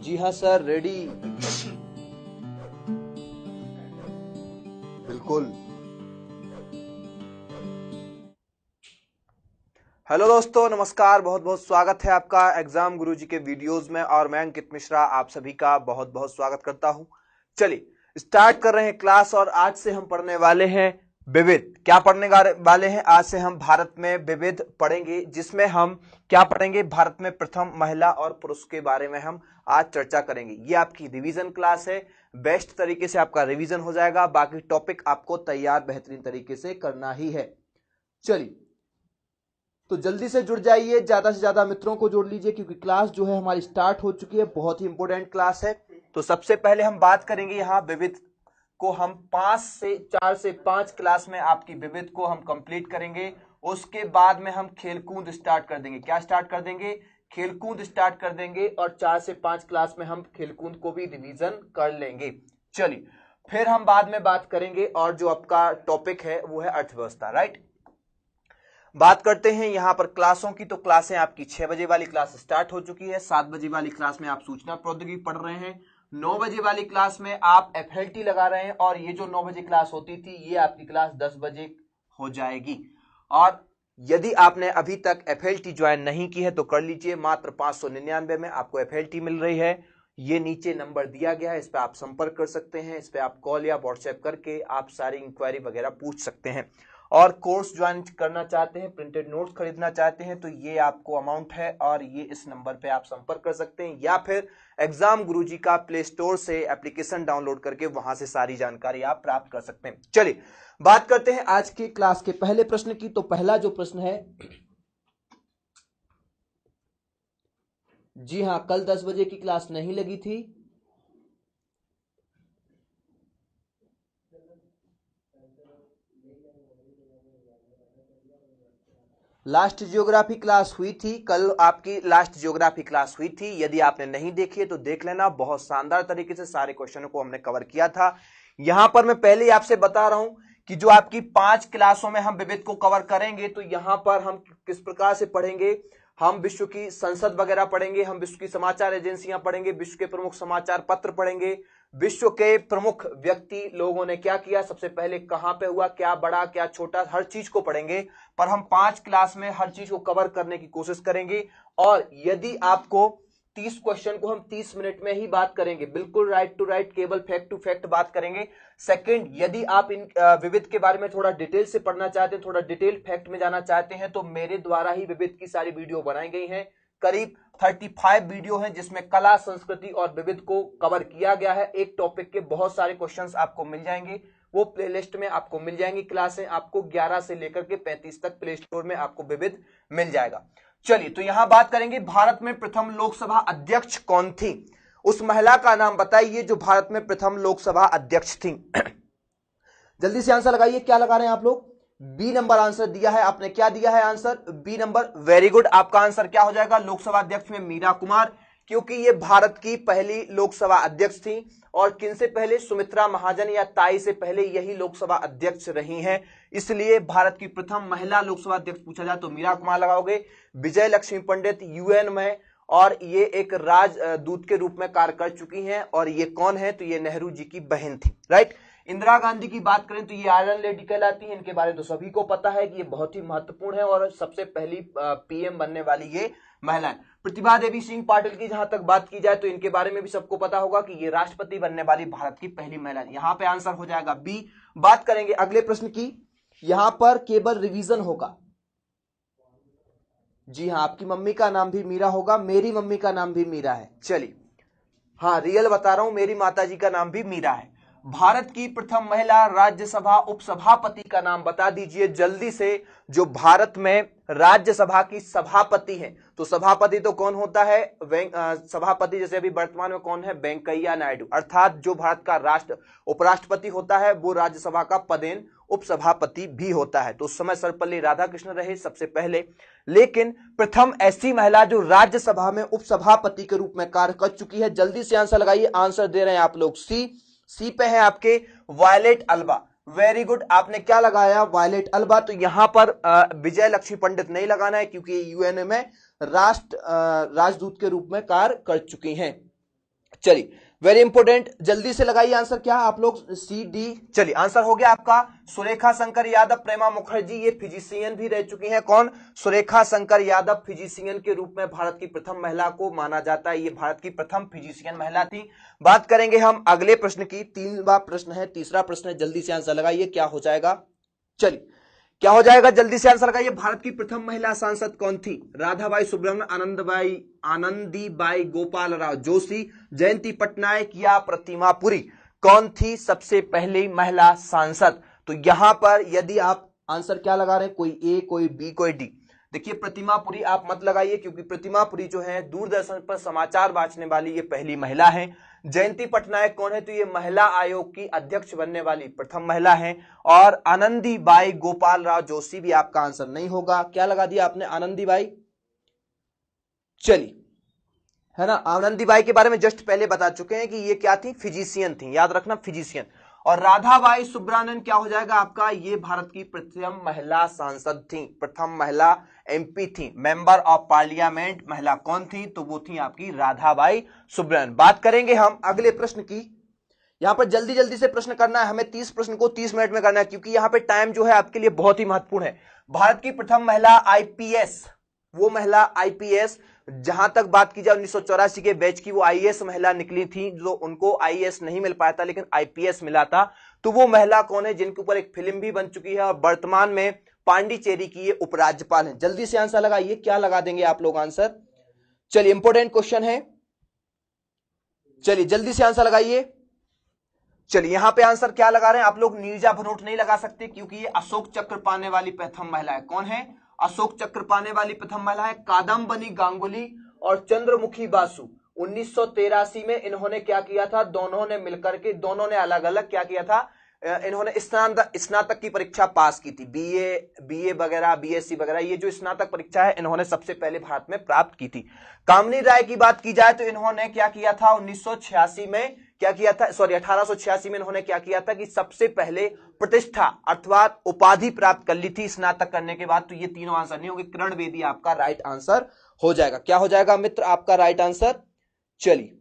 जी हाँ sir, ready. बिल्कुल। Hello दोस्तों, नमस्कार। बहुत बहुत स्वागत है आपका एग्जाम गुरुजी के वीडियोस में और मैं अंकित मिश्रा आप सभी का बहुत बहुत स्वागत करता हूं। चलिए स्टार्ट कर रहे हैं क्लास और आज से हम पढ़ने वाले हैं विविध। क्या पढ़ने वाले हैं? आज से हम भारत में विविध पढ़ेंगे, जिसमें हम क्या पढ़ेंगे? भारत में प्रथम महिला और पुरुष के बारे में हम आज चर्चा करेंगे। ये आपकी रिवीजन क्लास है, बेस्ट तरीके से आपका रिवीजन हो जाएगा। बाकी टॉपिक आपको तैयार बेहतरीन तरीके से करना ही है। चलिए तो जल्दी से जुड़ जाइए, ज्यादा से ज्यादा मित्रों को जोड़ लीजिए, क्योंकि क्लास जो है हमारी स्टार्ट हो चुकी है। बहुत ही इंपॉर्टेंट क्लास है। तो सबसे पहले हम बात करेंगे यहाँ विविध को हम 4 से 5 क्लास में आपकी विविध को हम कंप्लीट करेंगे। उसके बाद में हम खेलकूद स्टार्ट कर देंगे। क्या स्टार्ट कर देंगे? खेलकूद स्टार्ट कर देंगे और 4 से 5 क्लास में हम खेलकूद को भी रिवीजन कर लेंगे। चलिए फिर हम बाद में बात करेंगे और जो आपका टॉपिक है वो है अर्थव्यवस्था। राइट, बात करते हैं यहां पर क्लासों की। तो क्लासें आपकी 6 बजे वाली क्लास स्टार्ट हो चुकी है। 7 बजे वाली क्लास में आप सूचना प्रौद्योगिकी पढ़ रहे हैं। 9 बजे वाली क्लास में आप एफएलटी लगा रहे हैं और ये जो 9 बजे क्लास होती थी ये आपकी क्लास 10 बजे हो जाएगी। और यदि आपने अभी तक एफएलटी ज्वाइन नहीं की है तो कर लीजिए। मात्र 599 में आपको एफएलटी मिल रही है। ये नीचे नंबर दिया गया है, इस पर आप संपर्क कर सकते हैं। इस पर आप कॉल या व्हाट्सएप करके आप सारी इंक्वायरी वगैरह पूछ सकते हैं। और कोर्स ज्वाइन करना चाहते हैं, प्रिंटेड नोट्स खरीदना चाहते हैं तो ये आपको अमाउंट है और ये इस नंबर पे आप संपर्क कर सकते हैं, या फिर एग्जाम गुरुजी का प्ले स्टोर से एप्लीकेशन डाउनलोड करके वहां से सारी जानकारी आप प्राप्त कर सकते हैं। चलिए बात करते हैं आज की क्लास के पहले प्रश्न की। तो पहला जो प्रश्न है, जी हां, कल 10 बजे की क्लास नहीं लगी थी। लास्ट जियोग्राफी क्लास हुई थी कल, आपकी लास्ट जियोग्राफी क्लास हुई थी। यदि आपने नहीं देखी है तो देख लेना। बहुत शानदार तरीके से सारे क्वेश्चनों को हमने कवर किया था। यहां पर मैं पहले ही आपसे बता रहा हूं कि जो आपकी 5 क्लासों में हम विविध को कवर करेंगे तो यहां पर हम किस प्रकार से पढ़ेंगे। हम विश्व की संसद वगैरह पढ़ेंगे, हम विश्व की समाचार एजेंसियां पढ़ेंगे, विश्व के प्रमुख समाचार पत्र पढ़ेंगे, विश्व के प्रमुख व्यक्ति लोगों ने क्या किया, सबसे पहले कहां पे हुआ, क्या बड़ा क्या छोटा, हर चीज को पढ़ेंगे। पर हम 5 क्लास में हर चीज को कवर करने की कोशिश करेंगे। और यदि आपको 30 क्वेश्चन को हम 30 मिनट में ही बात करेंगे, बिल्कुल राइट टू राइट, केवल फैक्ट टू फैक्ट बात करेंगे। सेकंड, यदि आप इन विविध के बारे में थोड़ा डिटेल से पढ़ना चाहते हैं, थोड़ा डिटेल फैक्ट में जाना चाहते हैं तो मेरे द्वारा ही विविध की सारी वीडियो बनाई गई हैं। करीब 35 वीडियो हैं जिसमें कला, संस्कृति और विविध को कवर किया गया है। एक टॉपिक के बहुत सारे क्वेश्चंस आपको मिल जाएंगे, वो प्लेलिस्ट में आपको मिल जाएंगी। क्लासें आपको 11 से लेकर के 35 तक प्ले स्टोर में आपको विविध मिल जाएगा। चलिए तो यहां बात करेंगे भारत में प्रथम लोकसभा अध्यक्ष कौन थी। उस महिला का नाम बताइए जो भारत में प्रथम लोकसभा अध्यक्ष थी। जल्दी से आंसर लगाइए। क्या लगा रहे हैं आप लोग? बी नंबर आंसर दिया है आपने। क्या दिया है answer? B number. Very good. आपका आंसर क्या हो जाएगा? लोकसभा अध्यक्ष में मीरा कुमार, क्योंकि ये भारत की पहली लोकसभा अध्यक्ष थी। और किनसे पहले? सुमित्रा महाजन या ताई से पहले यही लोकसभा अध्यक्ष रही हैं, इसलिए भारत की प्रथम महिला लोकसभा अध्यक्ष पूछा जाए तो मीरा कुमार लगाओगे। विजय लक्ष्मी पंडित यूएन में और ये एक राजदूत के रूप में कार्य कर चुकी हैं। और ये कौन है? तो ये नेहरू जी की बहन थी। राइट। इंदिरा गांधी की बात करें तो ये आयरन लेडी कहलाती है। इनके बारे में तो सभी को पता है कि ये बहुत ही महत्वपूर्ण है और सबसे पहली पीएम बनने वाली ये महिला है। प्रतिभा देवी सिंह पाटिल की जहां तक बात की जाए तो इनके बारे में भी सबको पता होगा कि ये राष्ट्रपति बनने वाली भारत की पहली महिला है। यहां पे आंसर हो जाएगा बी। बात करेंगे अगले प्रश्न की। यहां पर केवल रिवीजन होगा। जी हाँ, आपकी मम्मी का नाम भी मीरा होगा, मेरी मम्मी का नाम भी मीरा है। चलिए, हाँ रियल बता रहा हूं, मेरी माताजी का नाम भी मीरा है। भारत की प्रथम महिला राज्यसभा उपसभापति का नाम बता दीजिए जल्दी से, जो भारत में राज्यसभा की सभापति है। तो सभापति तो कौन होता है? सभापति जैसे अभी वर्तमान में कौन है? वेंकैया नायडू। अर्थात जो भारत का उपराष्ट्रपति होता है वो राज्यसभा का पदेन उपसभापति भी होता है। तो उस समय सर्वपल्ली राधाकृष्णन रहे सबसे पहले, लेकिन प्रथम ऐसी महिला जो राज्यसभा में उपसभापति के रूप में कार्य कर चुकी है। जल्दी से आंसर लगाइए। आंसर दे रहे हैं आप लोग सी पे है आपके वायलेट अल्वा। Very good. आपने क्या लगाया? वायलेट अल्वा। तो यहां पर विजय लक्ष्मी पंडित नहीं लगाना है क्योंकि यूएनए में राजदूत के रूप में कार्य कर चुकी हैं। चलिए वेरी इंपोर्टेंट, जल्दी से लगाइए आंसर क्या आप लोग, सी डी। चलिए आंसर हो गया आपका सुरेखा शंकर यादव। प्रेमा मुखर्जी ये फिजिशियन भी रह चुकी हैं। कौन? सुरेखा शंकर यादव फिजिशियन के रूप में भारत की प्रथम महिला को माना जाता है। ये भारत की प्रथम फिजिशियन महिला थी। बात करेंगे हम अगले प्रश्न की, तीसरा प्रश्न है, जल्दी से आंसर लगाइए क्या हो जाएगा। चलिए क्या हो जाएगा, जल्दी से आंसर लगाइए। भारत की प्रथम महिला सांसद कौन थी? राधाबाई सुब्रमण्यम, आनंदीबाई गोपाल राव जोशी, जयंती पटनायक या प्रतिमा पुरी? कौन थी सबसे पहली महिला सांसद? तो यहां पर यदि आप आंसर क्या लगा रहे हैं, कोई ए, कोई बी, कोई डी। देखिए प्रतिमा पुरी आप मत लगाइए, क्योंकि प्रतिमा पुरी जो है दूरदर्शन पर समाचार वाचने वाली ये पहली महिला है। जयंती पटनायक कौन है? तो ये महिला आयोग की अध्यक्ष बनने वाली प्रथम महिला है। और आनंदीबाई गोपाल राव जोशी भी आपका आंसर नहीं होगा। क्या लगा दिया आपने? आनंदीबाई। चलिए, है ना, आनंदीबाई के बारे में जस्ट पहले बता चुके हैं कि ये क्या थी? फिजिशियन थी, याद रखना फिजिशियन। और राधाबाई सुब्रमण्यन क्या हो जाएगा आपका? ये भारत की प्रथम महिला सांसद थी, प्रथम महिला एमपी थी, मेंबर ऑफ पार्लियामेंट। महिला कौन थी? तो वो थी आपकी राधाबाई सुब्रमण्यन। बात करेंगे हम अगले प्रश्न की। यहां पर जल्दी जल्दी से प्रश्न करना है हमें, 30 प्रश्न को 30 मिनट में करना है, क्योंकि यहां पे टाइम जो है आपके लिए बहुत ही महत्वपूर्ण है। भारत की प्रथम महिला आईपीएस, वो महिला आईपीएस, जहां तक बात की जाए 1984 के बैच की, वो आईएएस महिला निकली थी, जो उनको आईएएस नहीं मिल पाया था लेकिन आईपीएस मिला था। तो वो महिला कौन है? जिनके ऊपर एक फिल्म भी बन चुकी है और वर्तमान में पांडिचेरी की ये उपराज्यपाल है। जल्दी से आंसर लगाइए, क्या लगा देंगे आप लोग आंसर? चलिए इंपोर्टेंट क्वेश्चन है, चलिए जल्दी से आंसर लगाइए। चलिए यहां पे आंसर क्या लगा रहे हैं आप लोग? नीरजा भनोट नहीं लगा सकते, क्योंकि ये अशोक चक्र पाने वाली प्रथम महिला है। कौन है? अशोक चक्र पाने वाली प्रथम महिला है। कादम्बनी गांगुली और चंद्रमुखी बासु, 1983 में इन्होंने क्या किया था? दोनों ने मिलकर के, दोनों ने अलग अलग क्या किया था? इन्होंने स्नातक की परीक्षा पास की थी। बीए वगैरह, बीएससी वगैरह, ये जो स्नातक परीक्षा है इन्होंने सबसे पहले भारत में प्राप्त की थी। कामनी राय की बात की जाए तो इन्होंने क्या किया था? 1986 में क्या किया था? सॉरी 1886 में इन्होंने क्या किया था कि सबसे पहले प्रतिष्ठा अर्थात उपाधि प्राप्त कर ली थी स्नातक करने के बाद। तो ये तीनों आंसर नहीं होंगे, किरण बेदी आपका राइट आंसर हो जाएगा। क्या हो जाएगा मित्र आपका राइट आंसर? चलिए,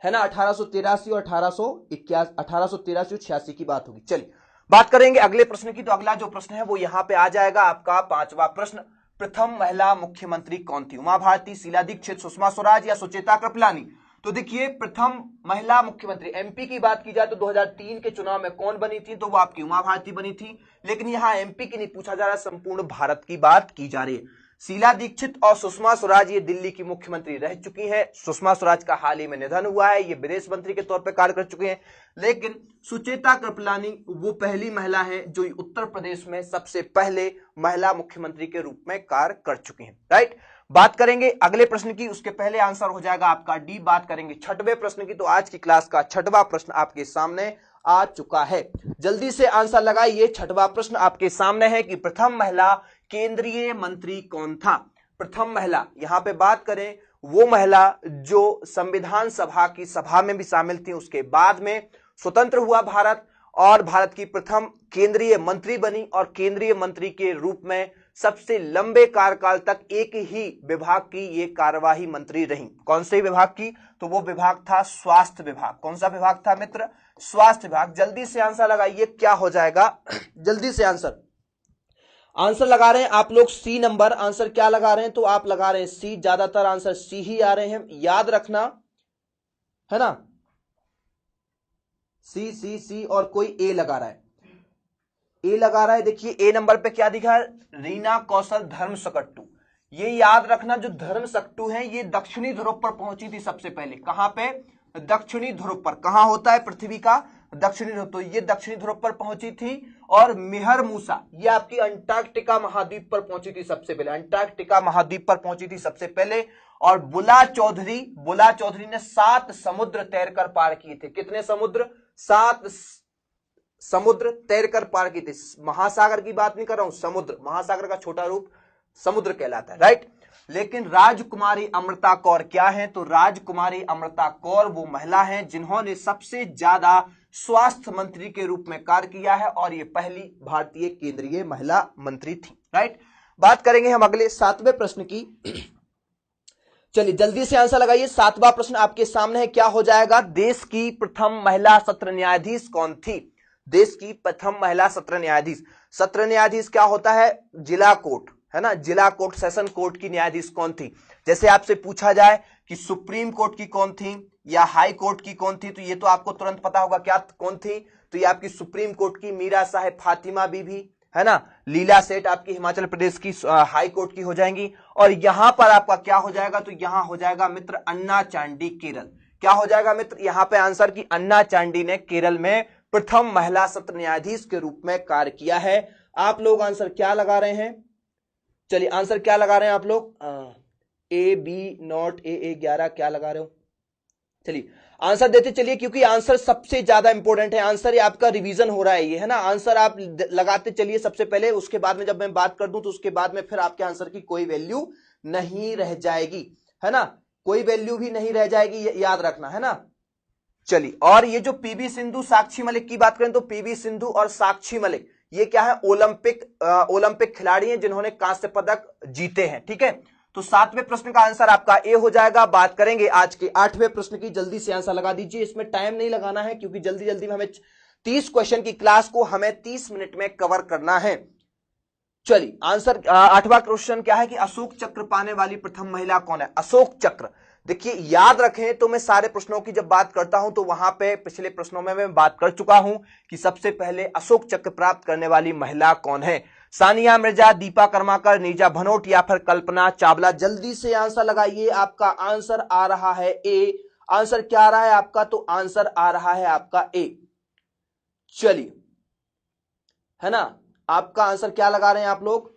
है ना, 1883 और 1883 और 86 की बात होगी। चलिए बात करेंगे अगले प्रश्न की। तो अगला जो प्रश्न है वो यहां पे आ जाएगा आपका 5वां प्रश्न। प्रथम महिला मुख्यमंत्री कौन थी? उमा भारती, शीला दीक्षित, सुषमा स्वराज या सुचेता कृपलानी? तो देखिए प्रथम महिला मुख्यमंत्री एमपी की बात की जाए तो 2003 के चुनाव में कौन बनी थी? तो वो आपकी उमा भारती बनी थी। लेकिन यहां एमपी की नहीं पूछा जा रहा, संपूर्ण भारत की बात की जा रही है। शीला दीक्षित और सुषमा स्वराज ये दिल्ली की मुख्यमंत्री रह चुकी हैं। सुषमा स्वराज का हाल ही में निधन हुआ है, ये विदेश मंत्री के तौर पर कार्य कर चुके हैं। लेकिन सुचेता कृपलानी वो पहली महिला है जो उत्तर प्रदेश में सबसे पहले महिला मुख्यमंत्री के रूप में कार्य कर चुकी हैं। राइट, बात करेंगे अगले प्रश्न की, उसके पहले आंसर हो जाएगा आपका डी। बात करेंगे छठवें प्रश्न की। तो आज की क्लास का छठवां प्रश्न आपके सामने आ चुका है, जल्दी से आंसर लगाइए। छठवां प्रश्न आपके सामने है कि प्रथम महिला केंद्रीय मंत्री कौन था? प्रथम महिला, यहां पे बात करें वो महिला जो संविधान सभा की सभा में भी शामिल थी, उसके बाद में स्वतंत्र हुआ भारत और भारत की प्रथम केंद्रीय मंत्री बनी और केंद्रीय मंत्री के रूप में सबसे लंबे कार्यकाल तक एक ही विभाग की ये कार्यवाही मंत्री रही। कौन से विभाग की? तो वो विभाग था स्वास्थ्य विभाग। कौन सा विभाग था मित्र? स्वास्थ्य विभाग। जल्दी से आंसर लगाइए, क्या हो जाएगा? जल्दी से आंसर लगा रहे हैं आप लोग सी नंबर। आंसर क्या लगा रहे हैं? तो आप लगा रहे हैं सी, ज्यादातर आंसर सी ही आ रहे हैं, याद रखना, है ना। सी सी सी और कोई ए लगा रहा है, ए लगा रहा है। देखिए ए नंबर पे क्या दिखा है? रीना कौशल धर्मसकट्टू। ये याद रखना, जो धर्मसकट्टू है ये दक्षिणी ध्रुव पर पहुंची थी सबसे पहले। कहां पे? दक्षिणी ध्रुव पर। कहां होता है पृथ्वी का? दक्षिणी ध्रुव। तो ये दक्षिणी ध्रुव पर पहुंची थी। और मिहर मूसा ये आपकी अंटार्कटिका महाद्वीप पर पहुंची थी सबसे पहले, अंटार्कटिका महाद्वीप पर पहुंची थी सबसे पहले। और बुला चौधरी ने 7 समुद्र तैरकर पार किए थे। कितने समुद्र? 7 समुद्र तैरकर पार की थी। महासागर की बात नहीं कर रहा हूं, समुद्र, महासागर का छोटा रूप समुद्र कहलाता है। राइट। लेकिन राजकुमारी अमृता कौर क्या है? तो राजकुमारी अमृता कौर वो महिला हैं जिन्होंने सबसे ज्यादा स्वास्थ्य मंत्री के रूप में कार्य किया है और ये पहली भारतीय केंद्रीय महिला मंत्री थी। राइट। बात करेंगे हम अगले 7वें प्रश्न की। चलिए जल्दी से आंसर लगाइए। 7वां प्रश्न आपके सामने है, क्या हो जाएगा? देश की प्रथम महिला सत्र न्यायाधीश कौन थी? देश की प्रथम महिला सत्र न्यायाधीश। सत्र न्यायाधीश क्या होता है? जिला कोर्ट, है ना, जिला कोर्ट, सेशन कोर्ट की न्यायाधीश कौन थी? जैसे आपसे पूछा जाए कि सुप्रीम कोर्ट की कौन थी या हाई कोर्ट की कौन थी, तो ये तो आपको तुरंत पता होगा क्या कौन थी। तो ये आपकी सुप्रीम कोर्ट की मीरा साहेब फातिमा बीबी, है ना। लीला सेठ आपकी हिमाचल प्रदेश की हाई कोर्ट की हो जाएंगी। और यहां पर आपका क्या हो जाएगा? तो यहां हो जाएगा मित्र अन्ना चांडी, केरल। क्या हो जाएगा मित्र यहां पे आंसर की अन्ना चांडी ने केरल में प्रथम महिला सत्र न्यायाधीश के रूप में कार्य किया है। आप लोग आंसर क्या लगा रहे हैं? चलिए आंसर क्या लगा रहे हैं आप लोग? ए बी नॉट ए 11 क्या लगा रहे हो? चलिए आंसर देते चलिए, क्योंकि आंसर सबसे ज्यादा इंपॉर्टेंट है। आंसर ये आपका रिवीजन हो रहा है, ये है ना। आंसर आप लगाते चलिए सबसे पहले, उसके बाद में जब मैं बात कर दूं तो उसके बाद में फिर आपके आंसर की कोई वैल्यू नहीं रह जाएगी, है ना, कोई वैल्यू भी नहीं रह जाएगी, याद रखना, है ना। चलिए, और ये जो पीवी सिंधु साक्षी मलिक की बात करें तो पीवी सिंधु और साक्षी मलिक ये क्या है? ओलंपिक खिलाड़ी हैं जिन्होंने कांस्य पदक जीते हैं, ठीक है। तो 7वें प्रश्न का आंसर आपका ए हो जाएगा। बात करेंगे आज के 8वें प्रश्न की। जल्दी से आंसर लगा दीजिए, इसमें टाइम नहीं लगाना है क्योंकि जल्दी जल्दी में हमें 30 क्वेश्चन की क्लास को हमें 30 मिनट में कवर करना है। चलिए आंसर 8वां क्वेश्चन क्या है कि अशोक चक्र पाने वाली प्रथम महिला कौन है? अशोक चक्र, देखिए याद रखें, तो मैं सारे प्रश्नों की जब बात करता हूं तो वहां पे पिछले प्रश्नों में मैं बात कर चुका हूं कि सबसे पहले अशोक चक्र प्राप्त करने वाली महिला कौन है? सानिया मिर्जा, दीपा कर्माकर, नीरजा भनोट या फिर कल्पना चावला। जल्दी से आंसर लगाइए। आपका आंसर आ रहा है ए। आंसर क्या आ रहा है आपका? तो आंसर आ रहा है आपका ए। चलिए, है ना, आपका आंसर क्या लगा रहे हैं आप लोग?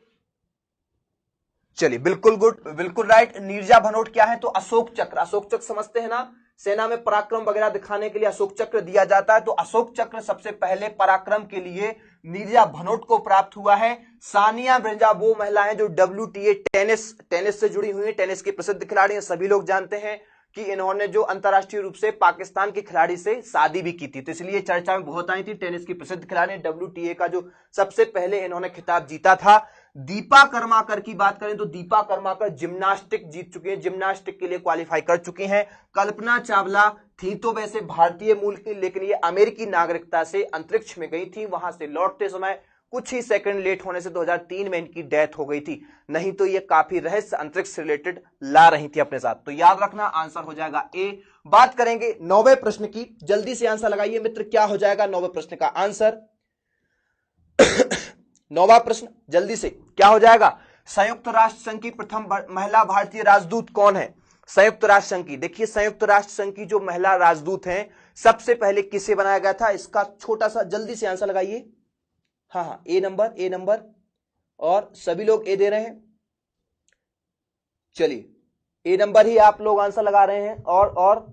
चलिए बिल्कुल गुड, बिल्कुल राइट। नीरजा भनोट क्या है? तो अशोक चक्र। अशोक चक्र समझते हैं ना, सेना में पराक्रम वगैरह दिखाने के लिए अशोक चक्र दिया जाता है। तो अशोक चक्र सबसे पहले पराक्रम के लिए नीरजा भनोट को प्राप्त हुआ है। सानिया मिर्जा वो महिला है जो WTA टेनिस से जुड़ी हुई है, टेनिस की प्रसिद्ध खिलाड़ी है। सभी लोग जानते हैं कि इन्होंने जो अंतरराष्ट्रीय रूप से पाकिस्तान के खिलाड़ी से शादी भी की थी, तो इसलिए चर्चा में बहुत आई थी। टेनिस की प्रसिद्ध खिलाड़ी, WTA का जो सबसे पहले इन्होंने खिताब जीता था। दीपा कर्माकर की बात करें तो दीपा कर्माकर जिम्नास्टिक जीत चुकी हैं, जिम्नास्टिक के लिए क्वालिफाई कर चुकी हैं। कल्पना चावला थी तो वैसे भारतीय मूल की, लेकिन ये अमेरिकी नागरिकता से अंतरिक्ष में गई थी, वहां से लौटते समय कुछ ही सेकंड लेट होने से 2003 में इनकी डेथ हो गई थी, नहीं तो ये काफी रहस्य अंतरिक्ष से रिलेटेड ला रही थी अपने साथ। तो याद रखना आंसर हो जाएगा ए। बात करेंगे 9वें प्रश्न की। जल्दी से आंसर लगाइए मित्र, क्या हो जाएगा 9वें प्रश्न का आंसर? 9वां प्रश्न जल्दी से क्या हो जाएगा? संयुक्त राष्ट्र संघ की प्रथम महिला भारतीय राजदूत कौन है? संयुक्त राष्ट्र संघ की, देखिए संयुक्त राष्ट्र संघ की जो महिला राजदूत हैं सबसे पहले किसे बनाया गया था? इसका छोटा सा जल्दी से आंसर लगाइए। हाँ, ए नंबर, और सभी लोग ए दे रहे हैं। चलिए ए नंबर ही आप लोग आंसर लगा रहे हैं। और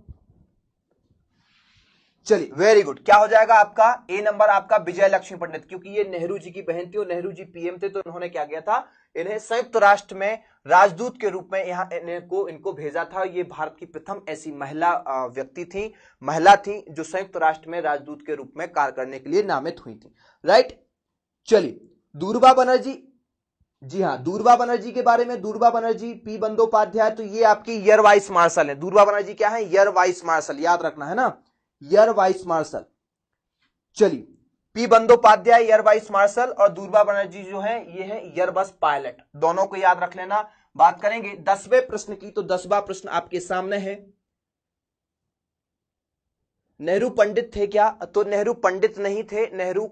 चलिए वेरी गुड, क्या हो जाएगा आपका? ए नंबर आपका विजय लक्ष्मी पंडित, क्योंकि ये नेहरू जी की बहन थी और नेहरू जी PM थे, तो इन्होंने क्या किया था? इन्हें संयुक्त राष्ट्र में राजदूत के रूप में यहाँ इनको भेजा था। ये भारत की प्रथम ऐसी महिला व्यक्ति थी, महिला थी जो संयुक्त राष्ट्र में राजदूत के रूप में कार्य करने के लिए नामित हुई थी, राइट। चलिए दूरबा बनर्जी, जी हाँ, दूरबा बनर्जी के बारे में, दूरबा बनर्जी पी बंदोपाध्याय, तो ये आपकी एयर वाइस मार्शल है। दूरबा बनर्जी क्या है? एयर वाइस मार्शल, याद रखना, है ना, एयर वाइस मार्शल। चलिए P Bandopadhyay air vice marshal और दूरबा बनर्जी जो है ये है एयर बस पायलट, दोनों को याद रख लेना। बात करेंगे 10वें प्रश्न की, तो 10वां प्रश्न आपके सामने है। नेहरू पंडित थे क्या? तो नेहरू पंडित नहीं थे। नेहरू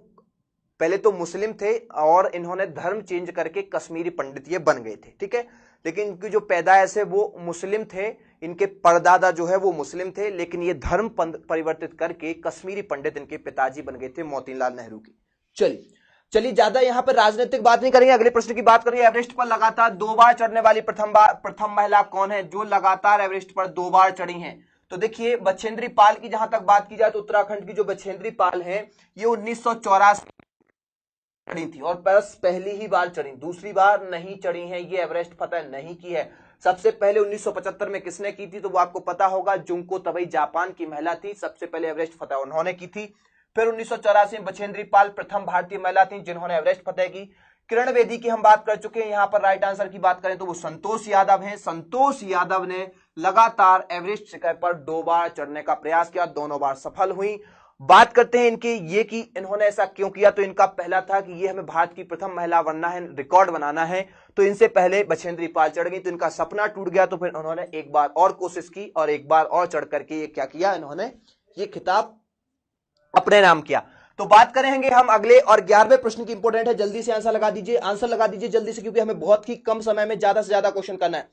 पहले तो मुस्लिम थे और इन्होंने धर्म चेंज करके कश्मीरी पंडित ये बन गए थे, ठीक है। लेकिन इनकी जो पैदाइश है वो मुस्लिम थे, इनके परदादा जो है वो मुस्लिम थे, लेकिन ये धर्म परिवर्तित करके कश्मीरी पंडित इनके पिताजी बन गए थे, मोतीलाल नेहरू की। चलिए ज्यादा यहां पर राजनीतिक बात नहीं करेंगे, अगले प्रश्न की बात करेंगे। एवरेस्ट पर लगातार 2 बार चढ़ने वाली प्रथम महिला कौन है जो लगातार एवरेस्ट पर 2 बार चढ़ी हैं? तो देखिए बछेंद्री पाल की जहां तक बात की जाए तो उत्तराखंड की जो बछेंद्री पाल है ये 1984 चढ़ी थी और बस पहली ही बार चढ़ी, दूसरी बार नहीं चढ़ी है, ये एवरेस्ट फतह नहीं की है। सबसे पहले 1975 में किसने की थी? तो वो आपको पता होगा, जुंको तबई जापान की महिला थी, सबसे पहले एवरेस्ट फतह उन्होंने की थी। फिर 1984 में बछेंद्री पाल प्रथम भारतीय महिला थी जिन्होंने एवरेस्ट फतह की। किरण बेदी की हम बात कर चुके हैं। यहां पर राइट आंसर की बात करें तो वो संतोष यादव हैं। संतोष यादव ने लगातार एवरेस्ट शिखर पर 2 बार चढ़ने का प्रयास किया, दोनों बार सफल हुई। बात करते हैं इनकी ये कि इन्होंने ऐसा क्यों किया, तो इनका पहला था कि ये हमें भारत की प्रथम महिला बनना है, रिकॉर्ड बनाना है। तो इनसे पहले बछेंद्री पाल चढ़ गई, तो इनका सपना टूट गया। तो फिर उन्होंने एक बार और कोशिश की और एक बार और चढ़ करके ये क्या किया, इन्होंने ये खिताब अपने नाम किया। तो बात करेंगे हम अगले और 11वें प्रश्न की। इंपॉर्टेंट है, जल्दी से आंसर लगा दीजिए, आंसर लगा दीजिए जल्दी से, क्योंकि हमें बहुत ही कम समय में ज्यादा से ज्यादा क्वेश्चन करना है।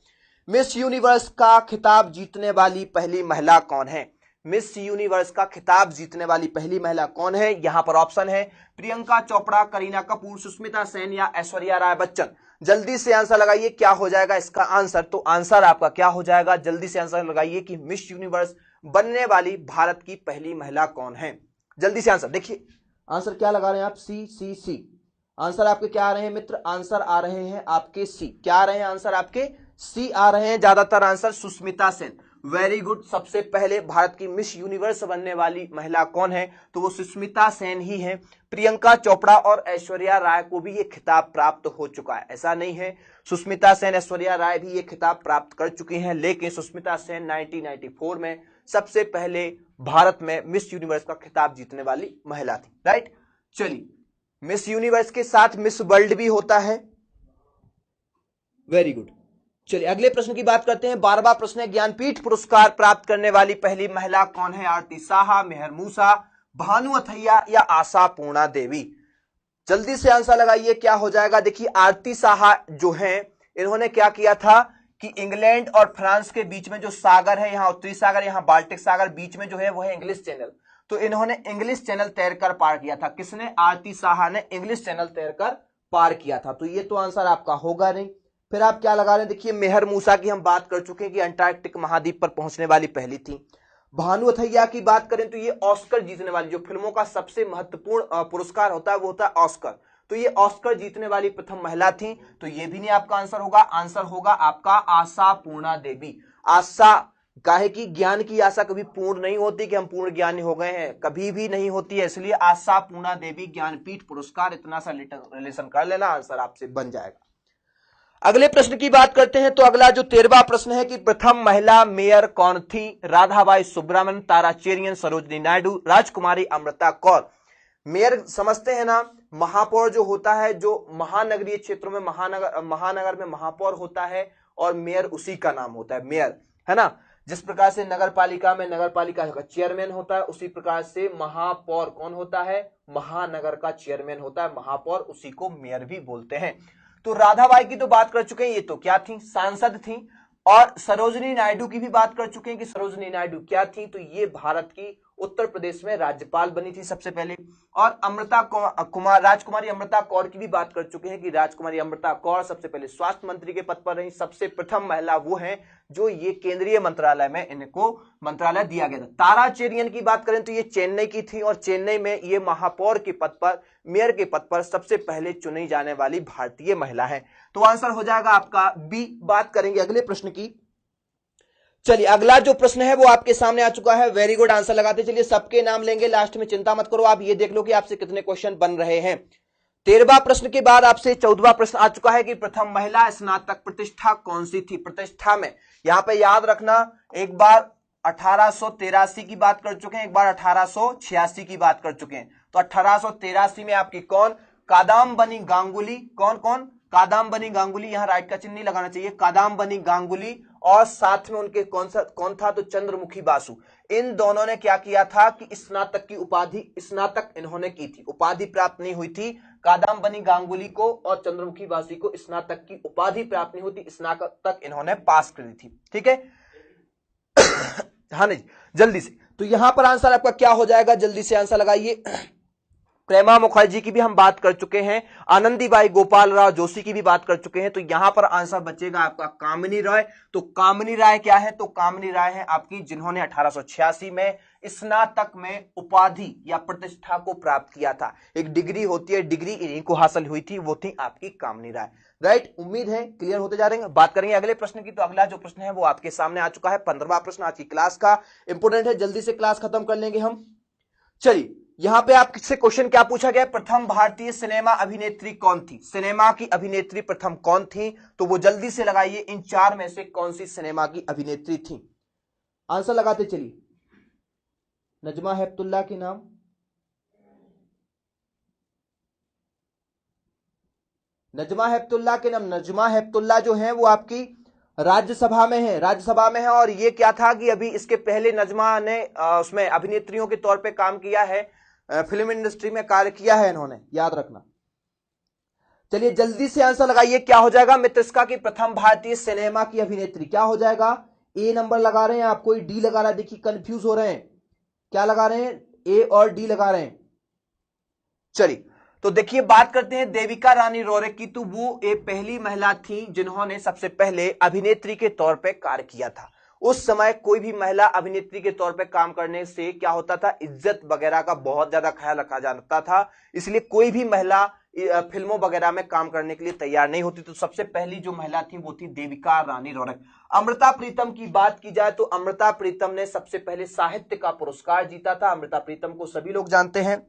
मिस यूनिवर्स का खिताब जीतने वाली पहली महिला कौन है? मिस यूनिवर्स का खिताब जीतने वाली पहली महिला कौन है? यहां पर ऑप्शन है प्रियंका चोपड़ा, करीना कपूर, सुष्मिता सेन या ऐश्वर्या राय बच्चन। जल्दी से आंसर लगाइए, क्या हो जाएगा इसका आंसर? तो आंसर आपका क्या हो जाएगा, जल्दी से आंसर लगाइए कि मिस यूनिवर्स बनने वाली भारत की पहली महिला कौन है? जल्दी से आंसर देखिए, आंसर क्या लगा रहे हैं आप? सी। आंसर आपके क्या आ रहे हैं मित्र? आंसर आ रहे हैं आपके सी। क्या आ रहे हैं आंसर आपके? सी आ रहे हैं ज्यादातर answer. Sushmita Sen, very good. सबसे पहले भारत की मिस यूनिवर्स बनने वाली महिला कौन है? तो वो सुष्मिता सेन ही है। प्रियंका चोपड़ा और ऐश्वर्या राय को भी ये खिताब प्राप्त हो चुका है, ऐसा नहीं है। सुष्मिता सेन, ऐश्वर्या राय भी ये खिताब प्राप्त कर चुकी हैं, लेकिन सुष्मिता सेन 1994 में सबसे पहले भारत में मिस यूनिवर्स का खिताब जीतने वाली महिला थी, राइट। चलिए, मिस यूनिवर्स के साथ मिस वर्ल्ड भी होता है, वेरी गुड। चलिए अगले प्रश्न की बात करते हैं। 12वां प्रश्न है, ज्ञानपीठ पुरस्कार प्राप्त करने वाली पहली महिला कौन है? आरती साहा, मेहर मूसा, भानु अथैया या आशा पूर्णा देवी। जल्दी से आंसर लगाइए, क्या हो जाएगा? देखिए, आरती साहा जो है, इन्होंने क्या किया था कि इंग्लैंड और फ्रांस के बीच में जो सागर है, यहां उत्तरी सागर, यहां बाल्टिक सागर, बीच में जो है वो है इंग्लिश चैनल। तो इन्होंने इंग्लिश चैनल तैरकर पार किया था। किसने? आरती साहा ने इंग्लिश चैनल तैरकर पार किया था। तो ये तो आंसर आपका होगा नहीं। फिर आप क्या लगा रहे हैं? देखिए, मेहर मूसा की हम बात कर चुके हैं कि अंटार्कटिक महाद्वीप पर पहुंचने वाली पहली थी। भानु अथैया की बात करें तो ये ऑस्कर जीतने वाली, जो फिल्मों का सबसे महत्वपूर्ण पुरस्कार होता है वो होता है ऑस्कर, तो ये ऑस्कर जीतने वाली प्रथम महिला थी। तो ये भी नहीं आपका आंसर होगा, आंसर होगा आपका आशा पूर्णा देवी। आशा, काहे की ज्ञान की आशा कभी पूर्ण नहीं होती कि हम पूर्ण ज्ञानी हो गए हैं, कभी भी नहीं होती है। इसलिए आशा पूर्णा देवी ज्ञानपीठ पुरस्कार, इतना सा रिलेशन कर लेना, आंसर आपसे बन जाएगा। अगले प्रश्न की बात करते हैं। तो अगला जो 13वां प्रश्न है कि प्रथम महिला मेयर कौन थी? राधाबाई सुब्रमण्यम, तारा चेरियन, सरोजनी नायडू, राजकुमारी अमृता कौर। मेयर समझते हैं ना, महापौर जो होता है, जो महानगरीय क्षेत्रों में महानगर में महापौर होता है, और मेयर उसी का नाम होता है, मेयर, है ना। जिस प्रकार से नगर पालिका में नगर पालिका का चेयरमैन होता है, उसी प्रकार से महापौर कौन होता है? महानगर का चेयरमैन होता है महापौर, उसी को मेयर भी बोलते हैं। तो राधाबाई की तो बात कर चुके हैं, ये तो क्या थी? सांसद थी। और सरोजनी नायडू की भी बात कर चुके हैं कि सरोजनी नायडू क्या थी? तो ये भारत की उत्तर प्रदेश में राज्यपाल बनी थी सबसे पहले। और राजकुमारी अमृता कौर की भी बात कर चुके हैं कि राजकुमारी अमृता कौर सबसे पहले स्वास्थ्य मंत्री के पद पर रही। सबसे प्रथम महिला वो है जो ये केंद्रीय मंत्रालय में इनको मंत्रालय दिया गया था। तारा चेरियन की बात करें तो ये चेन्नई की थी, और चेन्नई में ये महापौर के पद पर, मेयर के पद पर सबसे पहले चुनी जाने वाली भारतीय महिला है। तो आंसर हो जाएगा आपका बी। बात करेंगे अगले प्रश्न की। चलिए अगला जो प्रश्न है वो आपके सामने आ चुका है, वेरी गुड। आंसर लगाते चलिए, सबके नाम लेंगे लास्ट में, चिंता मत करो। आप ये देख लो कि आपसे कितने क्वेश्चन बन रहे हैं। 13वां प्रश्न के बाद आपसे 14वां प्रश्न आ चुका है कि प्रथम महिला स्नातक प्रतिष्ठा कौन सी थी? प्रतिष्ठा में यहां पे याद रखना, एक बार 1883 की बात कर चुके हैं, एक बार 1886 की बात कर चुके हैं। तो 1883 में आपकी कौन? कादाम्बनी गांगुली। कौन कौन? कादाम्बनी गांगुली, यहां राइट का चिन्ह नहीं लगाना चाहिए, कादाम्बनी गांगुली। और साथ में उनके कौन था? तो चंद्रमुखी बासु। इन दोनों ने क्या किया था कि स्नातक की उपाधि, स्नातक इन्होंने की थी, उपाधि प्राप्त नहीं हुई थी। कादाम्बनी गांगुली को और चंद्रमुखी बासु को स्नातक की उपाधि प्राप्त नहीं हुई थी, स्नातक इन्होंने पास करी थी, ठीक है। हाँ नहीं, जल्दी से। तो यहां पर आंसर आपका क्या हो जाएगा? जल्दी से आंसर लगाइए। प्रेमा मुखर्जी की भी हम बात कर चुके हैं, आनंदीबाई गोपाल राव जोशी की भी बात कर चुके हैं। तो यहां पर आंसर बचेगा आपका कामिनी राय। तो कामिनी राय क्या है? तो कामिनी राय है आपकी जिन्होंने 1886 में स्नातक में उपाधि या प्रतिष्ठा को प्राप्त किया था। एक डिग्री होती है, डिग्री इन्हीं को हासिल हुई थी, वो थी आपकी कामिनी राय, राइट। उम्मीद है क्लियर होते जा रहे हैं। बात करेंगे अगले प्रश्न की। तो अगला जो प्रश्न है वो आपके सामने आ चुका है, 15वां प्रश्न आज की क्लास का, इंपोर्टेंट है, जल्दी से क्लास खत्म कर लेंगे हम। चलिए यहां पे आपसे क्वेश्चन क्या पूछा गया, प्रथम भारतीय सिनेमा अभिनेत्री कौन थी, सिनेमा की अभिनेत्री प्रथम कौन थी, तो वो जल्दी से लगाइए इन चार में से कौन सी सिनेमा की अभिनेत्री थी। आंसर लगाते चलिए। नजमा हेपतुल्ला के नाम, नजमा हेपतुल्ला के नाम, नजमा हेपतुल्ला जो है वो आपकी राज्यसभा में है, राज्यसभा में है। और ये क्या था कि अभी इसके पहले नजमा ने उसमें अभिनेत्रियों के तौर पे काम किया है, फिल्म इंडस्ट्री में कार्य किया है इन्होंने, याद रखना। चलिए जल्दी से आंसर लगाइए, क्या हो जाएगा मित्र इसका कि प्रथम भारतीय सिनेमा की अभिनेत्री क्या हो जाएगा। ए नंबर लगा रहे हैं आप, कोई डी लगा रहा है, देखिए कंफ्यूज हो रहे हैं, क्या लगा रहे हैं, ए और डी लगा रहे हैं। चलिए तो देखिए बात करते हैं देविका रानी रोरेक की, तो वो एक पहली महिला थी जिन्होंने सबसे पहले अभिनेत्री के तौर पे कार्य किया था। उस समय कोई भी महिला अभिनेत्री के तौर पे काम करने से क्या होता था, इज्जत वगैरह का बहुत ज्यादा ख्याल रखा जाता था, इसलिए कोई भी महिला फिल्मों वगैरह में काम करने के लिए तैयार नहीं होती। तो सबसे पहली जो महिला थी वो थी देविका रानी रोरेक। अमृता प्रीतम की बात की जाए तो अमृता प्रीतम ने सबसे पहले साहित्य का पुरस्कार जीता था। अमृता प्रीतम को सभी लोग जानते हैं,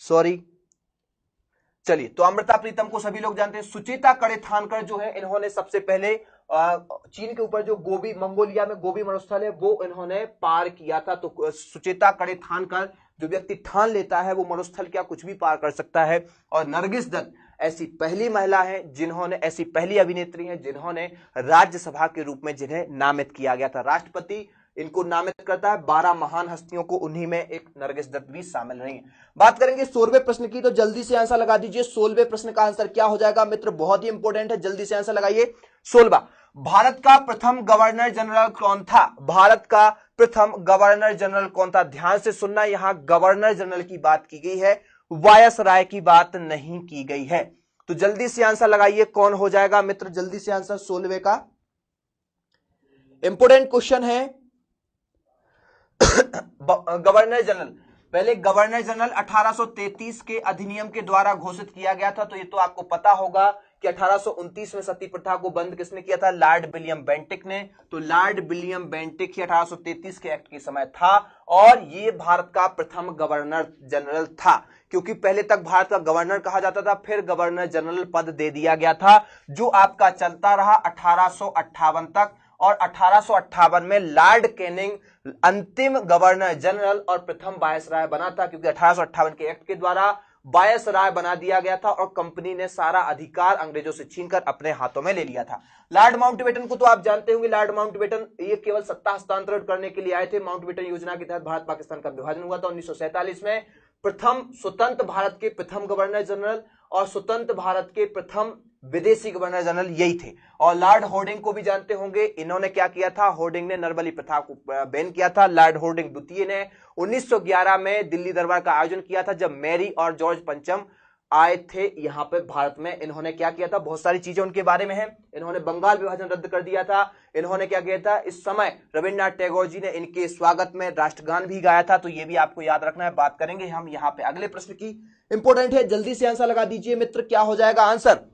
सॉरी, चलिए तो अमृता प्रीतम को सभी लोग जानते हैं। सुचेता कड़े-थानकर जो है, इन्होंने सबसे पहले चीन के ऊपर जो गोबी, मंगोलिया में गोबी मरुस्थल है, वो इन्होंने पार किया था। तो सुचेता कड़े-थानकर, जो व्यक्ति ठान लेता है वो मरुस्थल क्या कुछ भी पार कर सकता है। और नरगिस दत्त ऐसी पहली महिला है जिन्होंने, ऐसी पहली अभिनेत्री है जिन्होंने राज्यसभा के रूप में जिन्हें नामित किया गया था। राष्ट्रपति इनको नामित करता है, 12 महान हस्तियों को, उन्हीं में एक नरगिस दत्त भी शामिल रही है। बात करेंगे 16वें प्रश्न की, तो जल्दी से आंसर लगा दीजिए। 16वें प्रश्न का आंसर क्या हो जाएगा मित्र, बहुत ही इंपॉर्टेंट है, जल्दी से आंसर लगाइए। 16वां, भारत का प्रथम गवर्नर जनरल कौन था, भारत का प्रथम गवर्नर जनरल कौन था। ध्यान से सुनना, यहां गवर्नर जनरल की बात की गई है, वायसराय की बात नहीं की गई है। तो जल्दी से आंसर लगाइए, कौन हो जाएगा मित्र, जल्दी से आंसर 16वें का, इंपॉर्टेंट क्वेश्चन है। गवर्नर जनरल, पहले गवर्नर जनरल 1833 के अधिनियम के द्वारा घोषित किया गया था। तो ये तो आपको पता होगा कि 1829 में सती प्रथा को बंद किसने किया था, लॉर्ड विलियम बेंटिक ने। तो लॉर्ड विलियम बेंटिक ही 1833 के एक्ट के समय था, और ये भारत का प्रथम गवर्नर जनरल था, क्योंकि पहले तक भारत का गवर्नर कहा जाता था, फिर गवर्नर जनरल पद दे दिया गया था, जो आपका चलता रहा 1858 तक। और 1858 में लॉर्ड कैनिंग अंतिम गवर्नर जनरल और प्रथम वायसराय बना था, क्योंकि 1858 के एक्ट के द्वारा वायसराय बना दिया गया था और कंपनी ने सारा अधिकार अंग्रेजों से छीनकर अपने हाथों में ले लिया था। लॉर्ड माउंटबेटन को तो आप जानते होंगे, लॉर्ड माउंटबेटन ये केवल सत्ता हस्तांतरण करने के लिए आए थे। माउंटबेटन योजना के तहत भारत पाकिस्तान का विभाजन हुआ था 1947 में। प्रथम स्वतंत्र भारत के प्रथम गवर्नर जनरल और स्वतंत्र भारत के प्रथम विदेशी गवर्नर जनरल यही थे। और लॉर्ड होर्डिंग को भी जानते होंगे, इन्होंने क्या किया था, होर्डिंग ने नरबली प्रथा को बैन किया था। लॉर्ड होर्डिंग द्वितीय ने 1911 में दिल्ली दरबार का आयोजन किया था, जब मैरी और जॉर्ज पंचम आए थे यहाँ पे भारत में। इन्होंने क्या किया था, बहुत सारी चीजें उनके बारे में है। इन्होंने बंगाल विभाजन रद्द कर दिया था। इन्होंने क्या किया था, इस समय रविन्द्रनाथ टैगोर जी ने इनके स्वागत में राष्ट्रगान भी गाया था। तो ये भी आपको याद रखना है। बात करेंगे हम यहाँ पे अगले प्रश्न की, इंपॉर्टेंट है, जल्दी से आंसर लगा दीजिए मित्र, क्या हो जाएगा आंसर।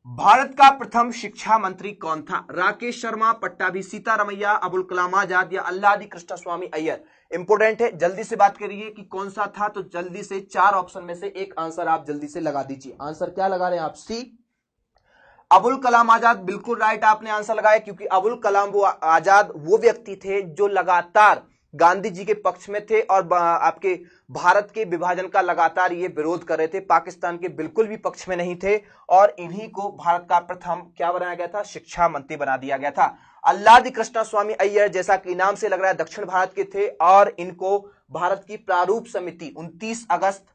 भारत का प्रथम शिक्षा मंत्री कौन था, राकेश शर्मा, पट्टाभी सीतारमैया, अबुल कलाम आजाद या अल्लादी कृष्ण स्वामी अय्यर। इंपोर्टेंट है, जल्दी से बात करिए कि कौन सा था। तो जल्दी से 4 ऑप्शन में से एक आंसर आप जल्दी से लगा दीजिए। आंसर क्या लगा रहे हैं आप, सी, अबुल कलाम आजाद। बिल्कुल राइट आपने आंसर लगाया, क्योंकि अबुल कलाम आजाद वो व्यक्ति थे जो लगातार गांधी जी के पक्ष में थे और आपके भारत के विभाजन का लगातार ये विरोध कर रहे थे, पाकिस्तान के बिल्कुल भी पक्ष में नहीं थे। और इन्हीं को भारत का प्रथम क्या बनाया गया था, शिक्षा मंत्री बना दिया गया था। अल्लादी कृष्ण स्वामी अय्यर, जैसा कि नाम से लग रहा है, दक्षिण भारत के थे और इनको भारत की प्रारूप समिति 29 अगस्त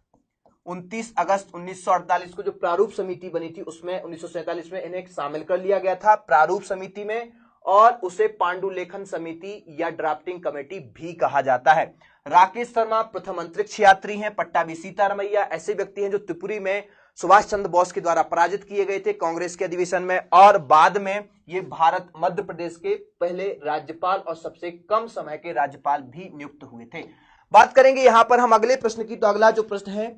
1948 को जो प्रारूप समिति बनी थी उसमें 1947 में इन्हें शामिल कर लिया गया था प्रारूप समिति में, और उसे पांडुलेखन समिति या ड्राफ्टिंग कमेटी भी कहा जाता है। राकेश शर्मा प्रथम अंतरिक्ष यात्री हैं। पट्टाभी सीतारमैया ऐसे व्यक्ति हैं जो त्रिपुरी में सुभाष चंद्र बोस के द्वारा पराजित किए गए थे कांग्रेस के अधिवेशन में, और बाद में ये भारत मध्य प्रदेश के पहले राज्यपाल और सबसे कम समय के राज्यपाल भी नियुक्त हुए थे। बात करेंगे यहां पर हम अगले प्रश्न की। तो अगला जो प्रश्न है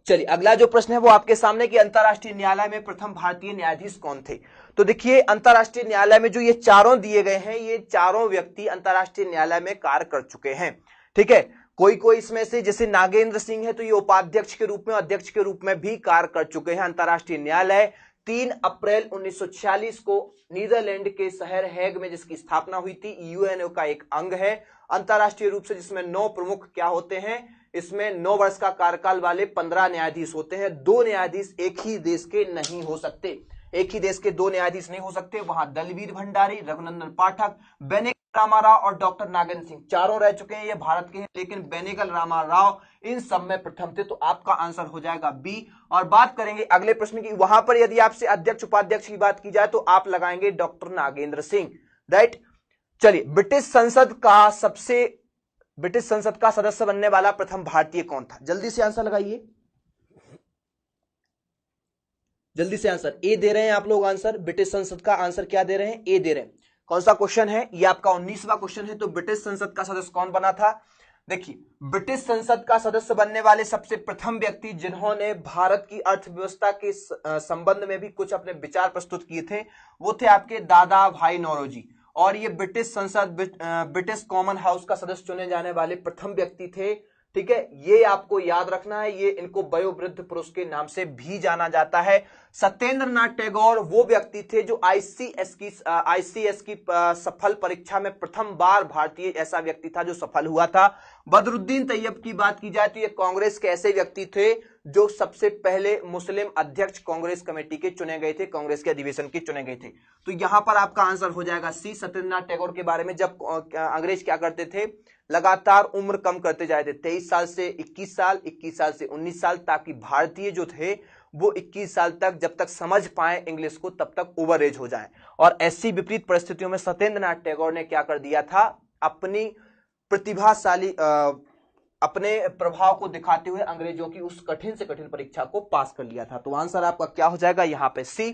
चलिए अगला जो प्रश्न है वो आपके सामने कि अंतरराष्ट्रीय न्यायालय में प्रथम भारतीय न्यायाधीश कौन थे। तो देखिए अंतरराष्ट्रीय न्यायालय में जो ये चारों दिए गए हैं, ये चारों व्यक्ति अंतरराष्ट्रीय न्यायालय में कार्य कर चुके हैं। ठीक है, कोई कोई इसमें से जैसे नागेंद्र सिंह है तो ये उपाध्यक्ष के रूप में, अध्यक्ष के रूप में भी कार्य कर चुके हैं। अंतरराष्ट्रीय न्यायालय 3 अप्रैल 1946 को नीदरलैंड के शहर हैग में जिसकी स्थापना हुई थी, यूएनओ का एक अंग है अंतरराष्ट्रीय रूप से, जिसमें 9 प्रमुख क्या होते हैं, इसमें 9 वर्ष का कार्यकाल वाले 15 न्यायाधीश होते हैं। 2 न्यायाधीश एक ही देश के नहीं हो सकते, एक ही देश के 2 न्यायाधीश नहीं हो सकते। वहां दलवीर भंडारी, रघुनंदन पाठक, बेनेगल रामाराव और डॉक्टर नागेंद्र सिंह चारों रह चुके हैं, ये भारत के हैं, लेकिन बेनेगल रामाराव इन सब में प्रथम थे। तो आपका आंसर हो जाएगा बी। और बात करेंगे अगले प्रश्न की, वहां पर यदि आपसे अध्यक्ष उपाध्यक्ष की बात की जाए तो आप लगाएंगे डॉक्टर नागेंद्र सिंह, राइट। चलिए ब्रिटिश संसद का सदस्य बनने वाला प्रथम भारतीय कौन था, जल्दी से आंसर लगाइए, जल्दी से आंसर। ए दे रहे हैं आप लोग आंसर, ब्रिटिश संसद का आंसर क्या दे रहे हैं, ए दे रहे हैं। कौन सा क्वेश्चन है ये, आपका 19वां क्वेश्चन है। तो ब्रिटिश संसद का सदस्य कौन बना था, देखिए ब्रिटिश संसद का सदस्य बनने वाले सबसे प्रथम व्यक्ति जिन्होंने भारत की अर्थव्यवस्था के संबंध में भी कुछ अपने विचार प्रस्तुत किए थे, वो थे आपके दादा भाई नौरोजी। और ये ब्रिटिश संसद, ब्रिटिश कॉमन हाउस का सदस्य चुने जाने वाले प्रथम व्यक्ति थे। ठीक है, ये आपको याद रखना है, ये इनको वयोवृद्ध पुरुष के नाम से भी जाना जाता है। सत्येंद्र नाथ टैगोर वो व्यक्ति थे जो आईसीएस की सफल परीक्षा में प्रथम बार भारतीय ऐसा व्यक्ति था जो सफल हुआ था। बदरुद्दीन तैयब की बात की जाए तो ये कांग्रेस के ऐसे व्यक्ति थे जो सबसे पहले मुस्लिम अध्यक्ष कांग्रेस कमेटी के चुने गए थे, कांग्रेस के अधिवेशन के चुने गए थे। तो यहां पर आपका आंसर हो जाएगा सी। सत्येंद्र नाथ टैगोर के बारे में जब अंग्रेज क्या करते थे, लगातार उम्र कम करते जाते थे, 23 साल से 21 साल, 21 साल से 19 साल, ताकि भारतीय जो थे वो 21 साल तक जब तक समझ पाए इंग्लिश को तब तक ओवर एज हो जाए। और ऐसी विपरीत परिस्थितियों में सत्येंद्र नाथ टैगोर ने क्या कर दिया था, अपनी प्रतिभाशाली अपने प्रभाव को दिखाते हुए अंग्रेजों की उस कठिन से कठिन परीक्षा को पास कर लिया था। तो आंसर आपका क्या हो जाएगा यहाँ पे सी।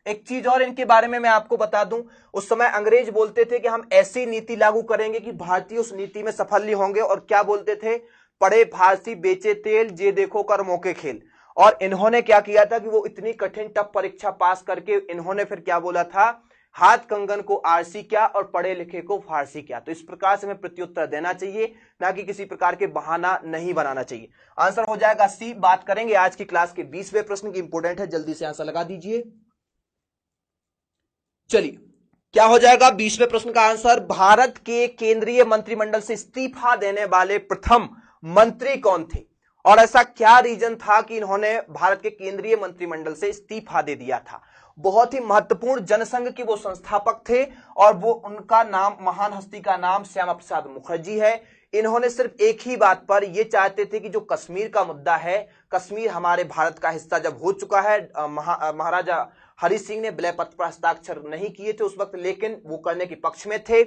एक चीज और इनके बारे में मैं आपको बता दूं, उस समय अंग्रेज बोलते थे कि हम ऐसी नीति लागू करेंगे कि भारतीय उस नीति में सफल नहीं होंगे, और क्या बोलते थे, पढ़े फारसी बेचे तेल जे देखो कर मौके खेल। और इन्होंने क्या किया था कि वो इतनी कठिन टफ परीक्षा पास करके इन्होंने फिर क्या बोला था, हाथ कंगन को आरसी क्या और पढ़े लिखे को फारसी क्या। तो इस प्रकार से हमें प्रत्युत्तर देना चाहिए, ना कि किसी प्रकार के बहाना नहीं बनाना चाहिए। आंसर हो जाएगा सी। बात करेंगे आज की क्लास के 20वें प्रश्न की, इंपोर्टेंट है, जल्दी से आंसर लगा दीजिए। चलिए क्या हो जाएगा 20वें प्रश्न का आंसर, भारत के केंद्रीय मंत्रिमंडल से इस्तीफा देने वाले प्रथम मंत्री कौन थे, और ऐसा क्या रीजन था कि इन्होंने भारत के केंद्रीय मंत्रिमंडल से इस्तीफा दे दिया था। बहुत ही महत्वपूर्ण जनसंघ के वो संस्थापक थे, और वो उनका नाम, महान हस्ती का नाम श्यामा प्रसाद मुखर्जी है। इन्होंने सिर्फ एक ही बात पर ये चाहते थे कि जो कश्मीर का मुद्दा है, कश्मीर हमारे भारत का हिस्सा जब हो चुका है, महाराजा हरि सिंह ने विलय पत्र पर हस्ताक्षर नहीं किए थे उस वक्त, लेकिन वो करने के पक्ष में थे।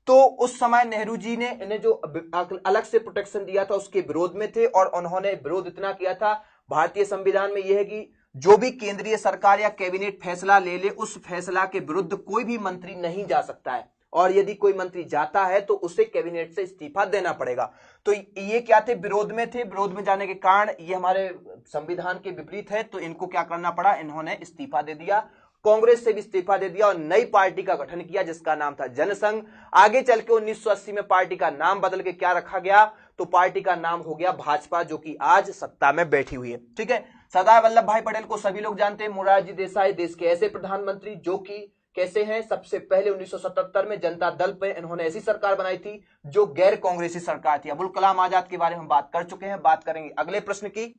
तो उस समय नेहरू जी ने इन्हें जो अलग से प्रोटेक्शन दिया था उसके विरोध में थे, और उन्होंने विरोध इतना किया था, भारतीय संविधान में यह है कि जो भी केंद्रीय सरकार या कैबिनेट फैसला ले ले, उस फैसला के विरुद्ध कोई भी मंत्री नहीं जा सकता है, और यदि कोई मंत्री जाता है तो उसे कैबिनेट से इस्तीफा देना पड़ेगा। तो ये क्या थे, विरोध में थे, विरोध में जाने के कारण ये हमारे संविधान के विपरीत है, तो इनको क्या करना पड़ा, इन्होंने इस्तीफा दे दिया, कांग्रेस से भी इस्तीफा दे दिया और नई पार्टी का गठन किया जिसका नाम था जनसंघ। आगे चल के 1980 में पार्टी का नाम बदल के क्या रखा गया, तो पार्टी का नाम हो गया भाजपा, जो कि आज सत्ता में बैठी हुई है। ठीक है, सरदार वल्लभ भाई पटेल को सभी लोग जानते हैं, मोरारजी देसाई देश के ऐसे प्रधानमंत्री जो कि कैसे हैं, सबसे पहले 1977 में जनता दल पे इन्होंने ऐसी सरकार बनाई थी जो गैर कांग्रेसी सरकार थी। अबुल कलाम आजाद के बारे में बात कर चुके हैं, बात करेंगे अगले प्रश्न की।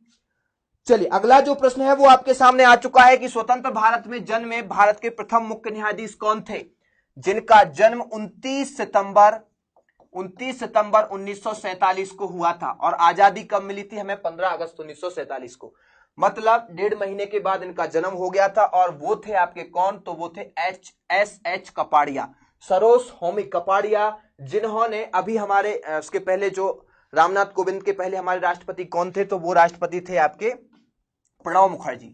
चलिए अगला जो प्रश्न है वो आपके सामने आ चुका है कि स्वतंत्र भारत में जन्मे भारत के प्रथम मुख्य न्यायाधीश कौन थे, जिनका जन्म 29 सितंबर 1947 को हुआ था, और आजादी कब मिली थी हमें, 15 अगस्त 1947 को, मतलब 1.5 महीने के बाद इनका जन्म हो गया था। और वो थे आपके कौन, तो वो थे एस.एच. कपाड़िया, सरोज होमी कपाड़िया, जिन्होंने अभी हमारे उसके पहले जो रामनाथ कोविंद के पहले हमारे राष्ट्रपति कौन थे, तो वो राष्ट्रपति थे आपके प्रणब मुखर्जी।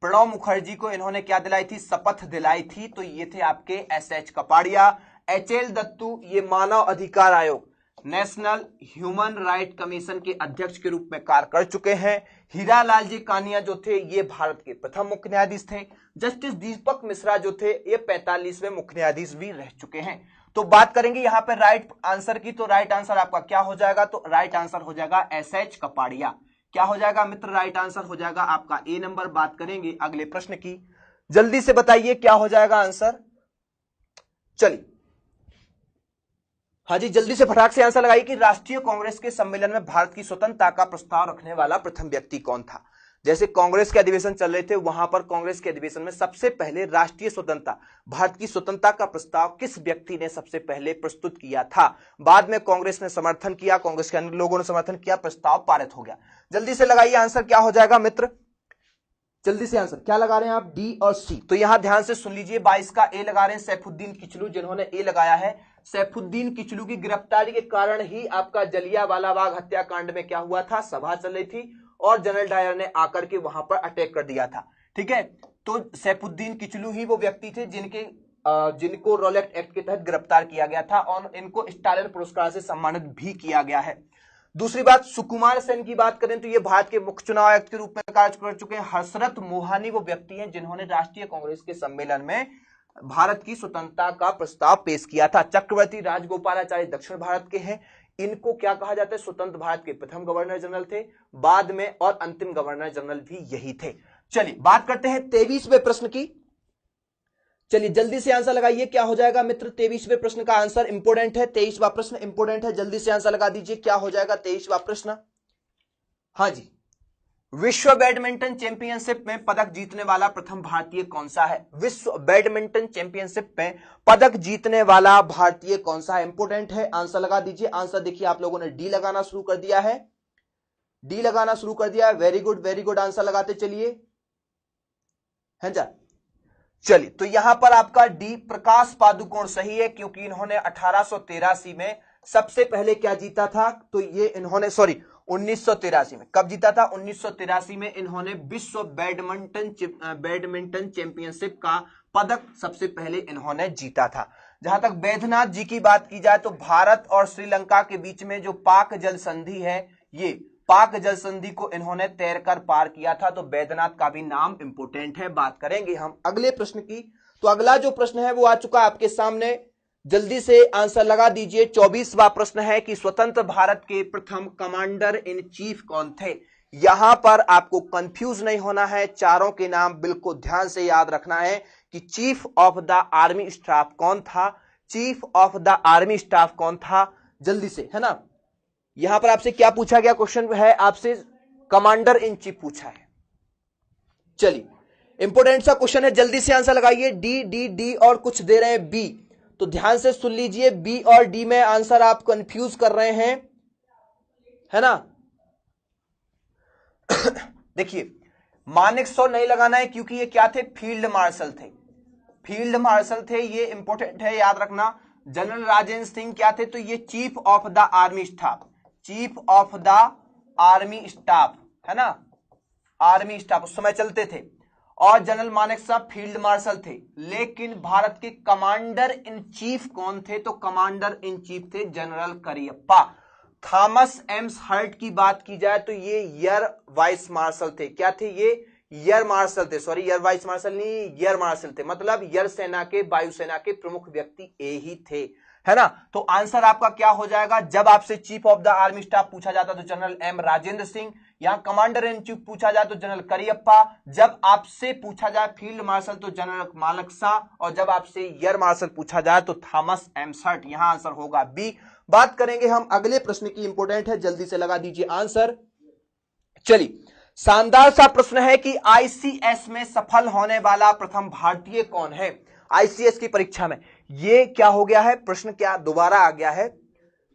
प्रणब मुखर्जी को इन्होंने क्या दिलाई थी, शपथ दिलाई थी, तो ये थे आपके एस.एच. कपाड़िया। एच.एल. दत्तू, ये मानव अधिकार आयोग, नेशनल ह्यूमन राइट कमीशन के अध्यक्ष के रूप में कार्य कर चुके हैं। हीरालाल जी कानिया जो थे ये भारत के प्रथम मुख्य न्यायाधीश थे। जस्टिस दीपक मिश्रा जो थे ये 45वें मुख्य न्यायाधीश भी रह चुके हैं। तो बात करेंगे यहां पर राइट आंसर की, तो राइट आंसर आपका क्या हो जाएगा, तो राइट आंसर हो जाएगा एसएच कपाड़िया। क्या हो जाएगा मित्र, राइट आंसर हो जाएगा आपका ए नंबर। बात करेंगे अगले प्रश्न की, जल्दी से बताइए क्या हो जाएगा आंसर। चलिए हाँ जी, जल्दी से फटाक से आंसर लगाइए कि राष्ट्रीय कांग्रेस के सम्मेलन में भारत की स्वतंत्रता का प्रस्ताव रखने वाला प्रथम व्यक्ति कौन था। जैसे कांग्रेस के अधिवेशन चल रहे थे, वहां पर कांग्रेस के अधिवेशन में सबसे पहले राष्ट्रीय स्वतंत्रता, भारत की स्वतंत्रता का प्रस्ताव किस व्यक्ति ने सबसे पहले प्रस्तुत किया था। बाद में कांग्रेस ने समर्थन किया, कांग्रेस के अन्य लोगों ने समर्थन किया, प्रस्ताव पारित हो गया। जल्दी से लगाइए आंसर क्या हो जाएगा मित्र, जल्दी से आंसर क्या लगा रहे हैं आप, डी और सी। तो यहां ध्यान से सुन लीजिए, 22 का ए लगा रहे हैं सैफुद्दीन किचलू, जिन्होंने ए लगाया है। सैफुद्दीन किचलू की गिरफ्तारी के कारण ही आपका जलियांवाला बाग हत्याकांड में क्या हुआ था, सभा चल रही थी और जनरल डायर ने आकर के वहां पर अटैक कर दिया था। ठीक है, तो सैफुद्दीन किचलू ही वो व्यक्ति थे जिनको रॉलेट एक्ट के तहत गिरफ्तार किया गया था और इनको स्टालिन पुरस्कार से सम्मानित भी किया गया है। दूसरी बात, सुकुमार सेन की बात करें तो ये भारत के मुख्य चुनाव आयुक्त के रूप में कार्य कर चुके हैं। हसरत मोहानी वो व्यक्ति हैं जिन्होंने राष्ट्रीय कांग्रेस के सम्मेलन में भारत की स्वतंत्रता का प्रस्ताव पेश किया था। चक्रवर्ती राजगोपालाचारी दक्षिण भारत के हैं, इनको क्या कहा जाता है, स्वतंत्र भारत के प्रथम गवर्नर जनरल थे, बाद में और अंतिम गवर्नर जनरल भी यही थे। चलिए बात करते हैं 23वें प्रश्न की। चलिए जल्दी से आंसर लगाइए क्या हो जाएगा मित्र, 23वें प्रश्न का आंसर इंपोर्टेंट है, 23वां प्रश्न इंपोर्टेंट है, जल्दी से आंसर लगा दीजिए क्या हो जाएगा 23वां प्रश्न। हाँ जी, विश्व बैडमिंटन चैंपियनशिप में पदक जीतने वाला प्रथम भारतीय कौन सा है। विश्व बैडमिंटन चैंपियनशिप में पदक जीतने वाला भारतीय कौन सा है, इंपोर्टेंट है, आंसर लगा दीजिए। आंसर देखिए आप लोगों ने डी लगाना शुरू कर दिया है, डी लगाना शुरू कर दिया है, वेरी गुड आंसर लगाते चलिए, है जा। चलिए तो यहां पर आपका डी प्रकाश पादुकोण सही है, क्योंकि इन्होंने 1883 में सबसे पहले क्या जीता था, तो ये इन्होंने 1983 में कब जीता था, 1983 में इन्होंने विश्व बैडमिंटन चैंपियनशिप का पदक सबसे पहले इन्होंने जीता था। जहां तक बैद्यनाथ जी की बात की जाए तो भारत और श्रीलंका के बीच में जो पाक जल संधि है, ये पाक जल संधि को इन्होंने तैरकर पार किया था, तो बैद्यनाथ का भी नाम इंपोर्टेंट है। बात करेंगे हम अगले प्रश्न की, तो अगला जो प्रश्न है वो आ चुका है आपके सामने, जल्दी से आंसर लगा दीजिए। 24वां प्रश्न है कि स्वतंत्र भारत के प्रथम कमांडर इन चीफ कौन थे। यहां पर आपको कंफ्यूज नहीं होना है, चारों के नाम बिल्कुल ध्यान से याद रखना है कि chief of the army staff कौन था, chief of the army staff कौन था, जल्दी से, है ना। यहां पर आपसे क्या पूछा गया क्वेश्चन है, आपसे कमांडर इन चीफ पूछा है। चलिए इंपोर्टेंट सा क्वेश्चन है, जल्दी से आंसर लगाइए। डी डी डी और कुछ दे रहे हैं बी, तो ध्यान से सुन लीजिए, बी और डी में आंसर आप कंफ्यूज कर रहे हैं, है ना। देखिए मानेकशॉ नहीं लगाना है, क्योंकि ये क्या थे, फील्ड मार्शल थे, फील्ड मार्शल थे, ये इंपोर्टेंट है याद रखना। जनरल राजेंद्र सिंह क्या थे, तो ये chief of the army staff, chief of the army staff, है ना, आर्मी स्टाफ उस समय चलते थे। और जनरल मानेकशॉ फील्ड मार्शल थे, लेकिन भारत के कमांडर इन चीफ कौन थे, तो कमांडर इन चीफ थे जनरल करियप्पा। थॉमस एम्स हर्ट की बात की जाए तो ये एयर वाइस मार्शल थे, क्या थे, ये एयर मार्शल थे, सॉरी एयर वाइस मार्शल नहीं, एयर मार्शल थे, मतलब एयर सेना के, वायुसेना के प्रमुख व्यक्ति ए ही थे, है ना। तो आंसर आपका क्या हो जाएगा, जब आपसे chief of the army staff पूछा जाता तो जनरल एम राजेंद्र सिंह, यहां कमांडर इन चीफ पूछा जाए तो जनरल करियप्पा, जब आपसे पूछा जाए फील्ड मार्शल तो जनरल मानेकशॉ, और जब आपसे एयर मार्शल पूछा जाए तो थॉमस एम्स हर्ट। यहां आंसर होगा बी। बात करेंगे हम अगले प्रश्न की, इंपोर्टेंट है, जल्दी से लगा दीजिए आंसर। चलिए शानदार सा प्रश्न है कि आईसीएस में सफल होने वाला प्रथम भारतीय कौन है। आईसीएस की परीक्षा में ये क्या हो गया है, प्रश्न क्या दोबारा आ गया है।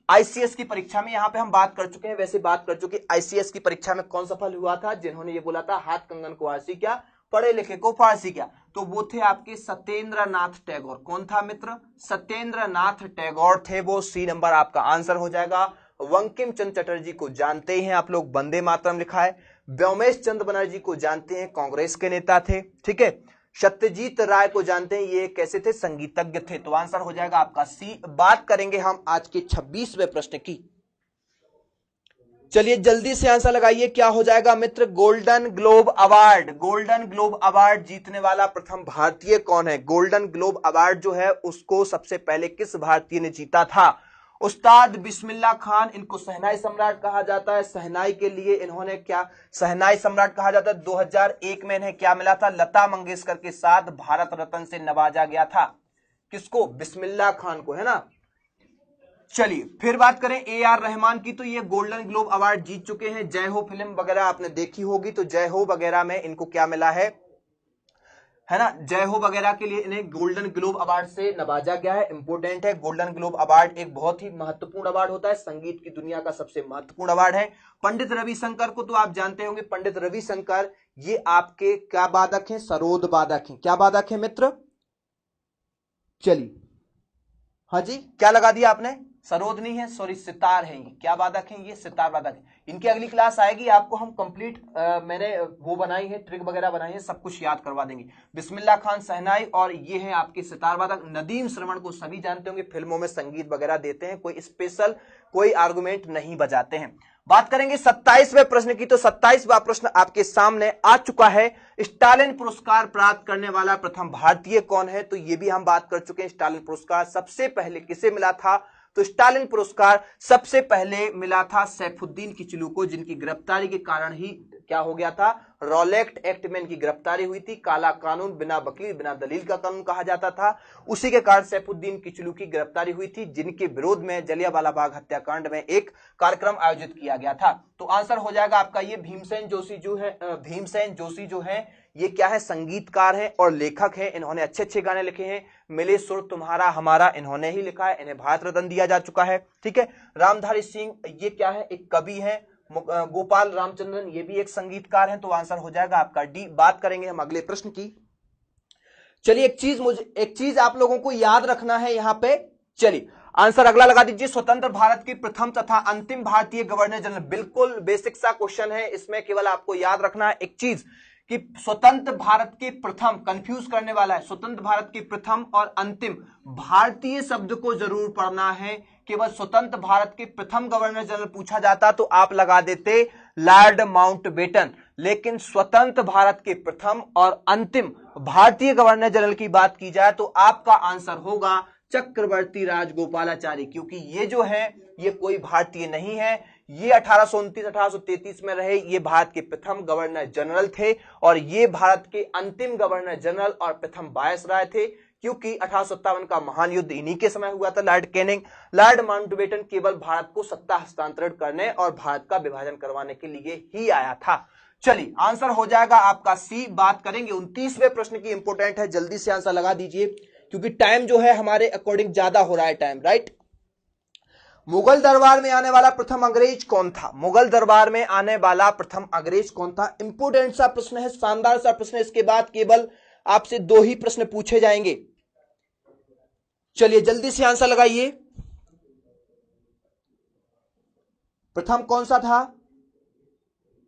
आईसीएस की परीक्षा में यहां पे हम बात कर चुके हैं, वैसे बात कर चुके, आईसीएस की परीक्षा में कौन सफल हुआ था, जिन्होंने ये बोला था हाथ कंगन को आरसी क्या, पढ़े लिखे को फारसी क्या, तो वो थे आपके सत्येंद्रनाथ टैगोर। कौन था मित्र, सत्येंद्रनाथ टैगोर थे वो, सी नंबर आपका आंसर हो जाएगा। बंकिम चंद्र चटर्जी को जानते हैं आप लोग, वंदे मातरम लिखा है। व्योमेश चंद्र बनर्जी को जानते हैं, कांग्रेस के नेता थे, ठीक है। सत्यजीत राय को जानते हैं, ये कैसे थे, संगीतज्ञ थे। तो आंसर हो जाएगा आपका सी। बात करेंगे हम आज के 26वें प्रश्न की। चलिए जल्दी से आंसर लगाइए, क्या हो जाएगा मित्र, golden globe award. Golden globe award जीतने वाला प्रथम भारतीय कौन है? गोल्डन ग्लोब अवार्ड जो है उसको सबसे पहले किस भारतीय ने जीता था? उस्ताद बिस्मिल्लाह खान, इनको शहनाई सम्राट कहा जाता है। शहनाई के लिए इन्होंने क्या, शहनाई सम्राट कहा जाता है। 2001 में इन्हें क्या मिला था? लता मंगेशकर के साथ भारत रत्न से नवाजा गया था। किसको? बिस्मिल्लाह खान को, है ना। चलिए फिर बात करें ए आर रहमान की, तो ये गोल्डन ग्लोब अवार्ड जीत चुके हैं। जय हो फिल्म वगैरह आपने देखी होगी, तो जय हो वगैरह में इनको क्या मिला है ना, जय हो वगैरह के लिए इन्हें गोल्डन ग्लोब अवार्ड से नवाजा गया है। इंपोर्टेंट है, गोल्डन ग्लोब अवार्ड एक बहुत ही महत्वपूर्ण अवार्ड होता है, संगीत की दुनिया का सबसे महत्वपूर्ण अवार्ड है। पंडित रविशंकर को तो आप जानते होंगे, पंडित रविशंकर ये आपके क्या वादक हैं? सरोद वादक हैं। क्या वादक है मित्र? चलिए, हाँ जी, क्या लगा दिया आपने? सरोद नहीं है, सॉरी, सितार है। ये क्या वादक है? ये सितार वादक है। इनकी अगली क्लास आएगी, आपको हम कंप्लीट मैंने वो बनाई है, ट्रिक वगैरह बनाई है, सब कुछ याद करवा देंगे। बिस्मिल्लाह खान शहनाई, और ये है आपके सितार वादक। नदीम श्रवण को सभी जानते होंगे, फिल्मों में संगीत वगैरह देते हैं, कोई स्पेशल कोई आर्गुमेंट नहीं बजाते हैं। बात करेंगे 27वें प्रश्न की, तो 27वां प्रश्न आपके सामने आ चुका है। स्टालिन पुरस्कार प्राप्त करने वाला प्रथम भारतीय कौन है? तो ये भी हम बात कर चुके हैं। स्टालिन पुरस्कार सबसे पहले किसे मिला था? तो स्टालिन पुरस्कार सबसे पहले मिला था सैफुद्दीन किचलू को, जिनकी गिरफ्तारी के कारण ही क्या हो गया था? रॉलेक्ट एक्ट में इनकी गिरफ्तारी हुई थी। काला कानून, बिना वकील बिना दलील का कानून कहा जाता था। उसी के कारण सैफुद्दीन किचलू की गिरफ्तारी हुई थी, जिनके विरोध में जलियांवाला बाग हत्याकांड में एक कार्यक्रम आयोजित किया गया था। तो आंसर हो जाएगा आपका ये भीमसेन जोशी जो है, भीमसेन जोशी जो है ये क्या है? संगीतकार है और लेखक है। इन्होंने अच्छे अच्छे गाने लिखे हैं। मिले सुर तुम्हारा हमारा इन्होंने ही लिखा है, इन्हें भारत रत्न दिया जा चुका है। ठीक है। रामधारी सिंह ये क्या है? एक कवि है। गोपाल रामचंद्रन ये भी एक संगीतकार हैं। तो आंसर हो जाएगा आपका डी। बात करेंगे हम अगले प्रश्न की। चलिए एक चीज आप लोगों को याद रखना है यहां पे। चलिए आंसर अगला लगा दीजिए। स्वतंत्र भारत की प्रथम तथा अंतिम भारतीय गवर्नर जनरल, बिल्कुल बेसिक सा क्वेश्चन है। इसमें केवल आपको याद रखना है एक चीज कि स्वतंत्र भारत के प्रथम, कंफ्यूज करने वाला है, स्वतंत्र भारत के प्रथम और अंतिम भारतीय शब्द को जरूर पढ़ना है। केवल स्वतंत्र भारत के प्रथम गवर्नर जनरल पूछा जाता तो आप लगा देते लॉर्ड माउंटबेटन, लेकिन स्वतंत्र भारत के प्रथम और अंतिम भारतीय गवर्नर जनरल की बात की जाए तो आपका आंसर होगा चक्रवर्ती राजगोपालाचारी, क्योंकि ये जो है ये कोई भारतीय नहीं है। ये 1829-1833 में रहे, ये भारत के प्रथम गवर्नर जनरल थे और ये भारत के अंतिम गवर्नर जनरल और प्रथम वायसराय थे, क्योंकि 1857 का महान युद्ध इन्हीं के समय हुआ था। लॉर्ड कैनिंग, लॉर्ड माउंटबेटन केवल भारत को सत्ता हस्तांतरण करने और भारत का विभाजन करवाने के लिए ही आया था। चलिए आंसर हो जाएगा आपका सी। बात करेंगे 29वें प्रश्न की, इंपोर्टेंट है, जल्दी से आंसर लगा दीजिए क्योंकि टाइम जो है हमारे अकॉर्डिंग ज्यादा हो रहा है टाइम, राइट। मुगल दरबार में आने वाला प्रथम अंग्रेज कौन था? मुगल दरबार में आने वाला प्रथम अंग्रेज कौन था? इंपोर्टेंट सा प्रश्न है, शानदार सा प्रश्न है। इसके बाद केवल आपसे 2 ही प्रश्न पूछे जाएंगे। चलिए जल्दी से आंसर लगाइए। प्रथम कौन सा था?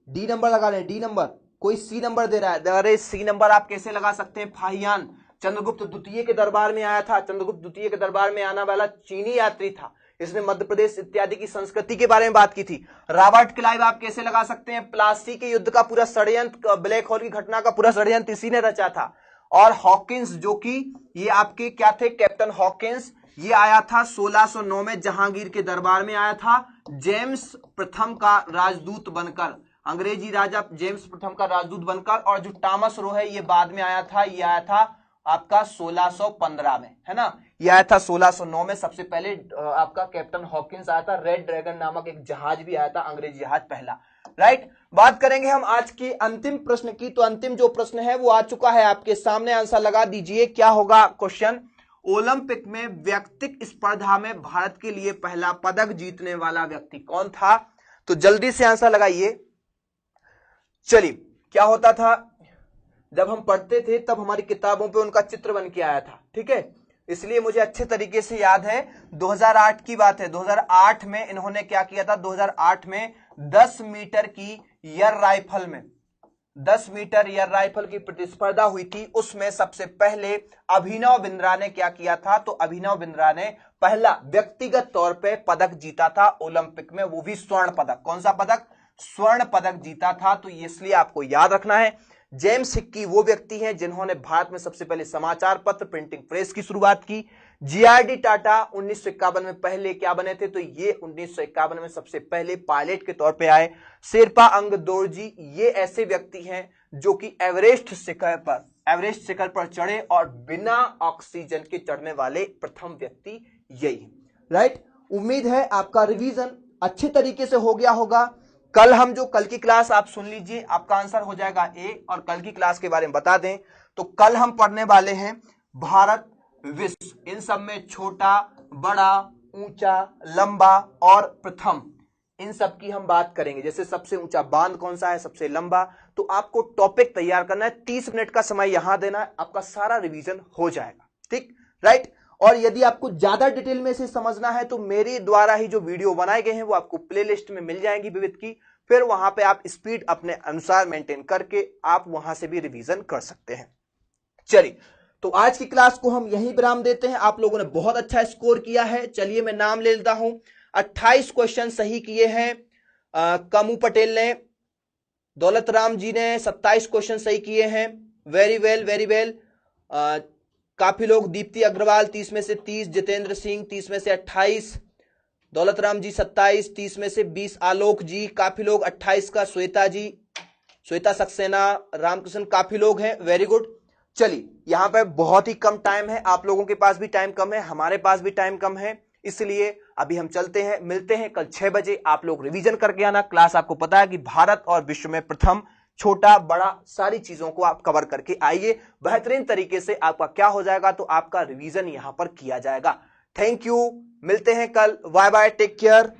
डी नंबर लगा रहे हैं, डी नंबर। कोई सी नंबर दे रहा है? अरे सी नंबर आप कैसे लगा सकते हैं? फाहियान चंद्रगुप्त द्वितीय के दरबार में आया था। चंद्रगुप्त द्वितीय के दरबार में आने वाला चीनी यात्री था। इसने मध्य प्रदेश इत्यादि की संस्कृति के बारे में बात की थी। रॉबर्ट क्लाइव आप कैसे लगा सकते हैं? प्लासी के युद्ध का पूरा षड्यंत्र, ब्लैक होल की घटना का पूरा षड्यंत्र इसी ने रचा था। और हॉकिंस जो कि ये आपके क्या थे? कैप्टन हॉकिंस, ये आया था 1609 में जहांगीर के दरबार में आया था, जेम्स प्रथम का राजदूत बनकर, अंग्रेजी राजा जेम्स प्रथम का राजदूत बनकर। और जो टॉमस रो है ये बाद में आया था, ये आया था आपका 1615 में, है ना। ये आया था 1609 में। सबसे पहले आपका कैप्टन हॉकिंस आया था। रेड ड्रैगन नामक एक जहाज भी आया था, अंग्रेजी जहाज पहला, राइट। बात करेंगे हम आज के अंतिम प्रश्न की, तो अंतिम जो प्रश्न है वो आ चुका है आपके सामने। आंसर लगा दीजिए, क्या होगा क्वेश्चन? ओलंपिक में व्यक्तिगत स्पर्धा में भारत के लिए पहला पदक जीतने वाला व्यक्ति कौन था? तो जल्दी से आंसर लगाइए। चलिए क्या होता था, जब हम पढ़ते थे तब हमारी किताबों पे उनका चित्र बन के आया था, ठीक है, इसलिए मुझे अच्छे तरीके से याद है। 2008 की बात है। 2008 में इन्होंने क्या किया था? 2008 में 10 मीटर की एयर राइफल में 10 मीटर एयर राइफल की प्रतिस्पर्धा हुई थी, उसमें सबसे पहले अभिनव बिंद्रा ने क्या किया था, तो अभिनव बिंद्रा ने पहला व्यक्तिगत तौर पे पदक जीता था ओलंपिक में, वो भी स्वर्ण पदक। कौन सा पदक? स्वर्ण पदक जीता था। तो इसलिए आपको याद रखना है। जेम्स हिक्की वो व्यक्ति हैं जिन्होंने भारत में सबसे पहले समाचार पत्र प्रिंटिंग प्रेस की शुरुआत की। जीआरडी टाटा 1951 में पहले क्या बने थे, तो ये 1951 में सबसे पहले पायलट के तौर पे आए। शेरपा अंग दोरजी ये ऐसे व्यक्ति हैं जो कि एवरेस्ट शिखर पर चढ़े और बिना ऑक्सीजन के चढ़ने वाले प्रथम व्यक्ति यही। राइट, उम्मीद है आपका रिवीजन अच्छे तरीके से हो गया होगा। कल की क्लास आप सुन लीजिए, आपका आंसर हो जाएगा ए। और कल की क्लास के बारे में बता दें तो कल हम पढ़ने वाले हैं भारत, विश्व, इन सब में छोटा, बड़ा, ऊंचा, लंबा और प्रथम, इन सब की हम बात करेंगे। जैसे सबसे ऊंचा बांध कौन सा है, सबसे लंबा। तो आपको टॉपिक तैयार करना है, 30 मिनट का समय यहां देना है, आपका सारा रिवीजन हो जाएगा। ठीक, राइट। और यदि आपको ज्यादा डिटेल में से समझना है तो मेरे द्वारा ही जो वीडियो बनाए गए हैं वो आपको प्लेलिस्ट में मिल जाएंगी विविध की, फिर वहां पे आप स्पीड अपने अनुसार मेंटेन करके आप वहां से भी रिवीजन कर सकते हैं। चलिए, तो आज की क्लास को हम यहीं विराम देते हैं। आप लोगों ने बहुत अच्छा स्कोर किया है। चलिए मैं नाम ले लेता हूं। 28 क्वेश्चन सही किए हैं कमू पटेल ने, दौलत राम जी ने 27 क्वेश्चन सही किए हैं। Very well, very well. काफी लोग, दीप्ति अग्रवाल 30 में से 30, जितेंद्र सिंह 30 में से 28, दौलत राम जी 27, 30 में से 20, आलोक जी, काफी लोग 28 का, श्वेता जी, श्वेता सक्सेना, रामकृष्ण, काफी लोग हैं। Very good. चलिए, यहां पे बहुत ही कम टाइम है, आप लोगों के पास भी टाइम कम है, हमारे पास भी टाइम कम है, इसलिए अभी हम चलते हैं। मिलते हैं कल 6 बजे। आप लोग रिवीजन करके आना। क्लास आपको पता है कि भारत और विश्व में प्रथम, छोटा, बड़ा, सारी चीजों को आप कवर करके आइए। बेहतरीन तरीके से आपका क्या हो जाएगा, तो आपका रिवीजन यहां पर किया जाएगा। थैंक यू, मिलते हैं कल। Bye bye, take care.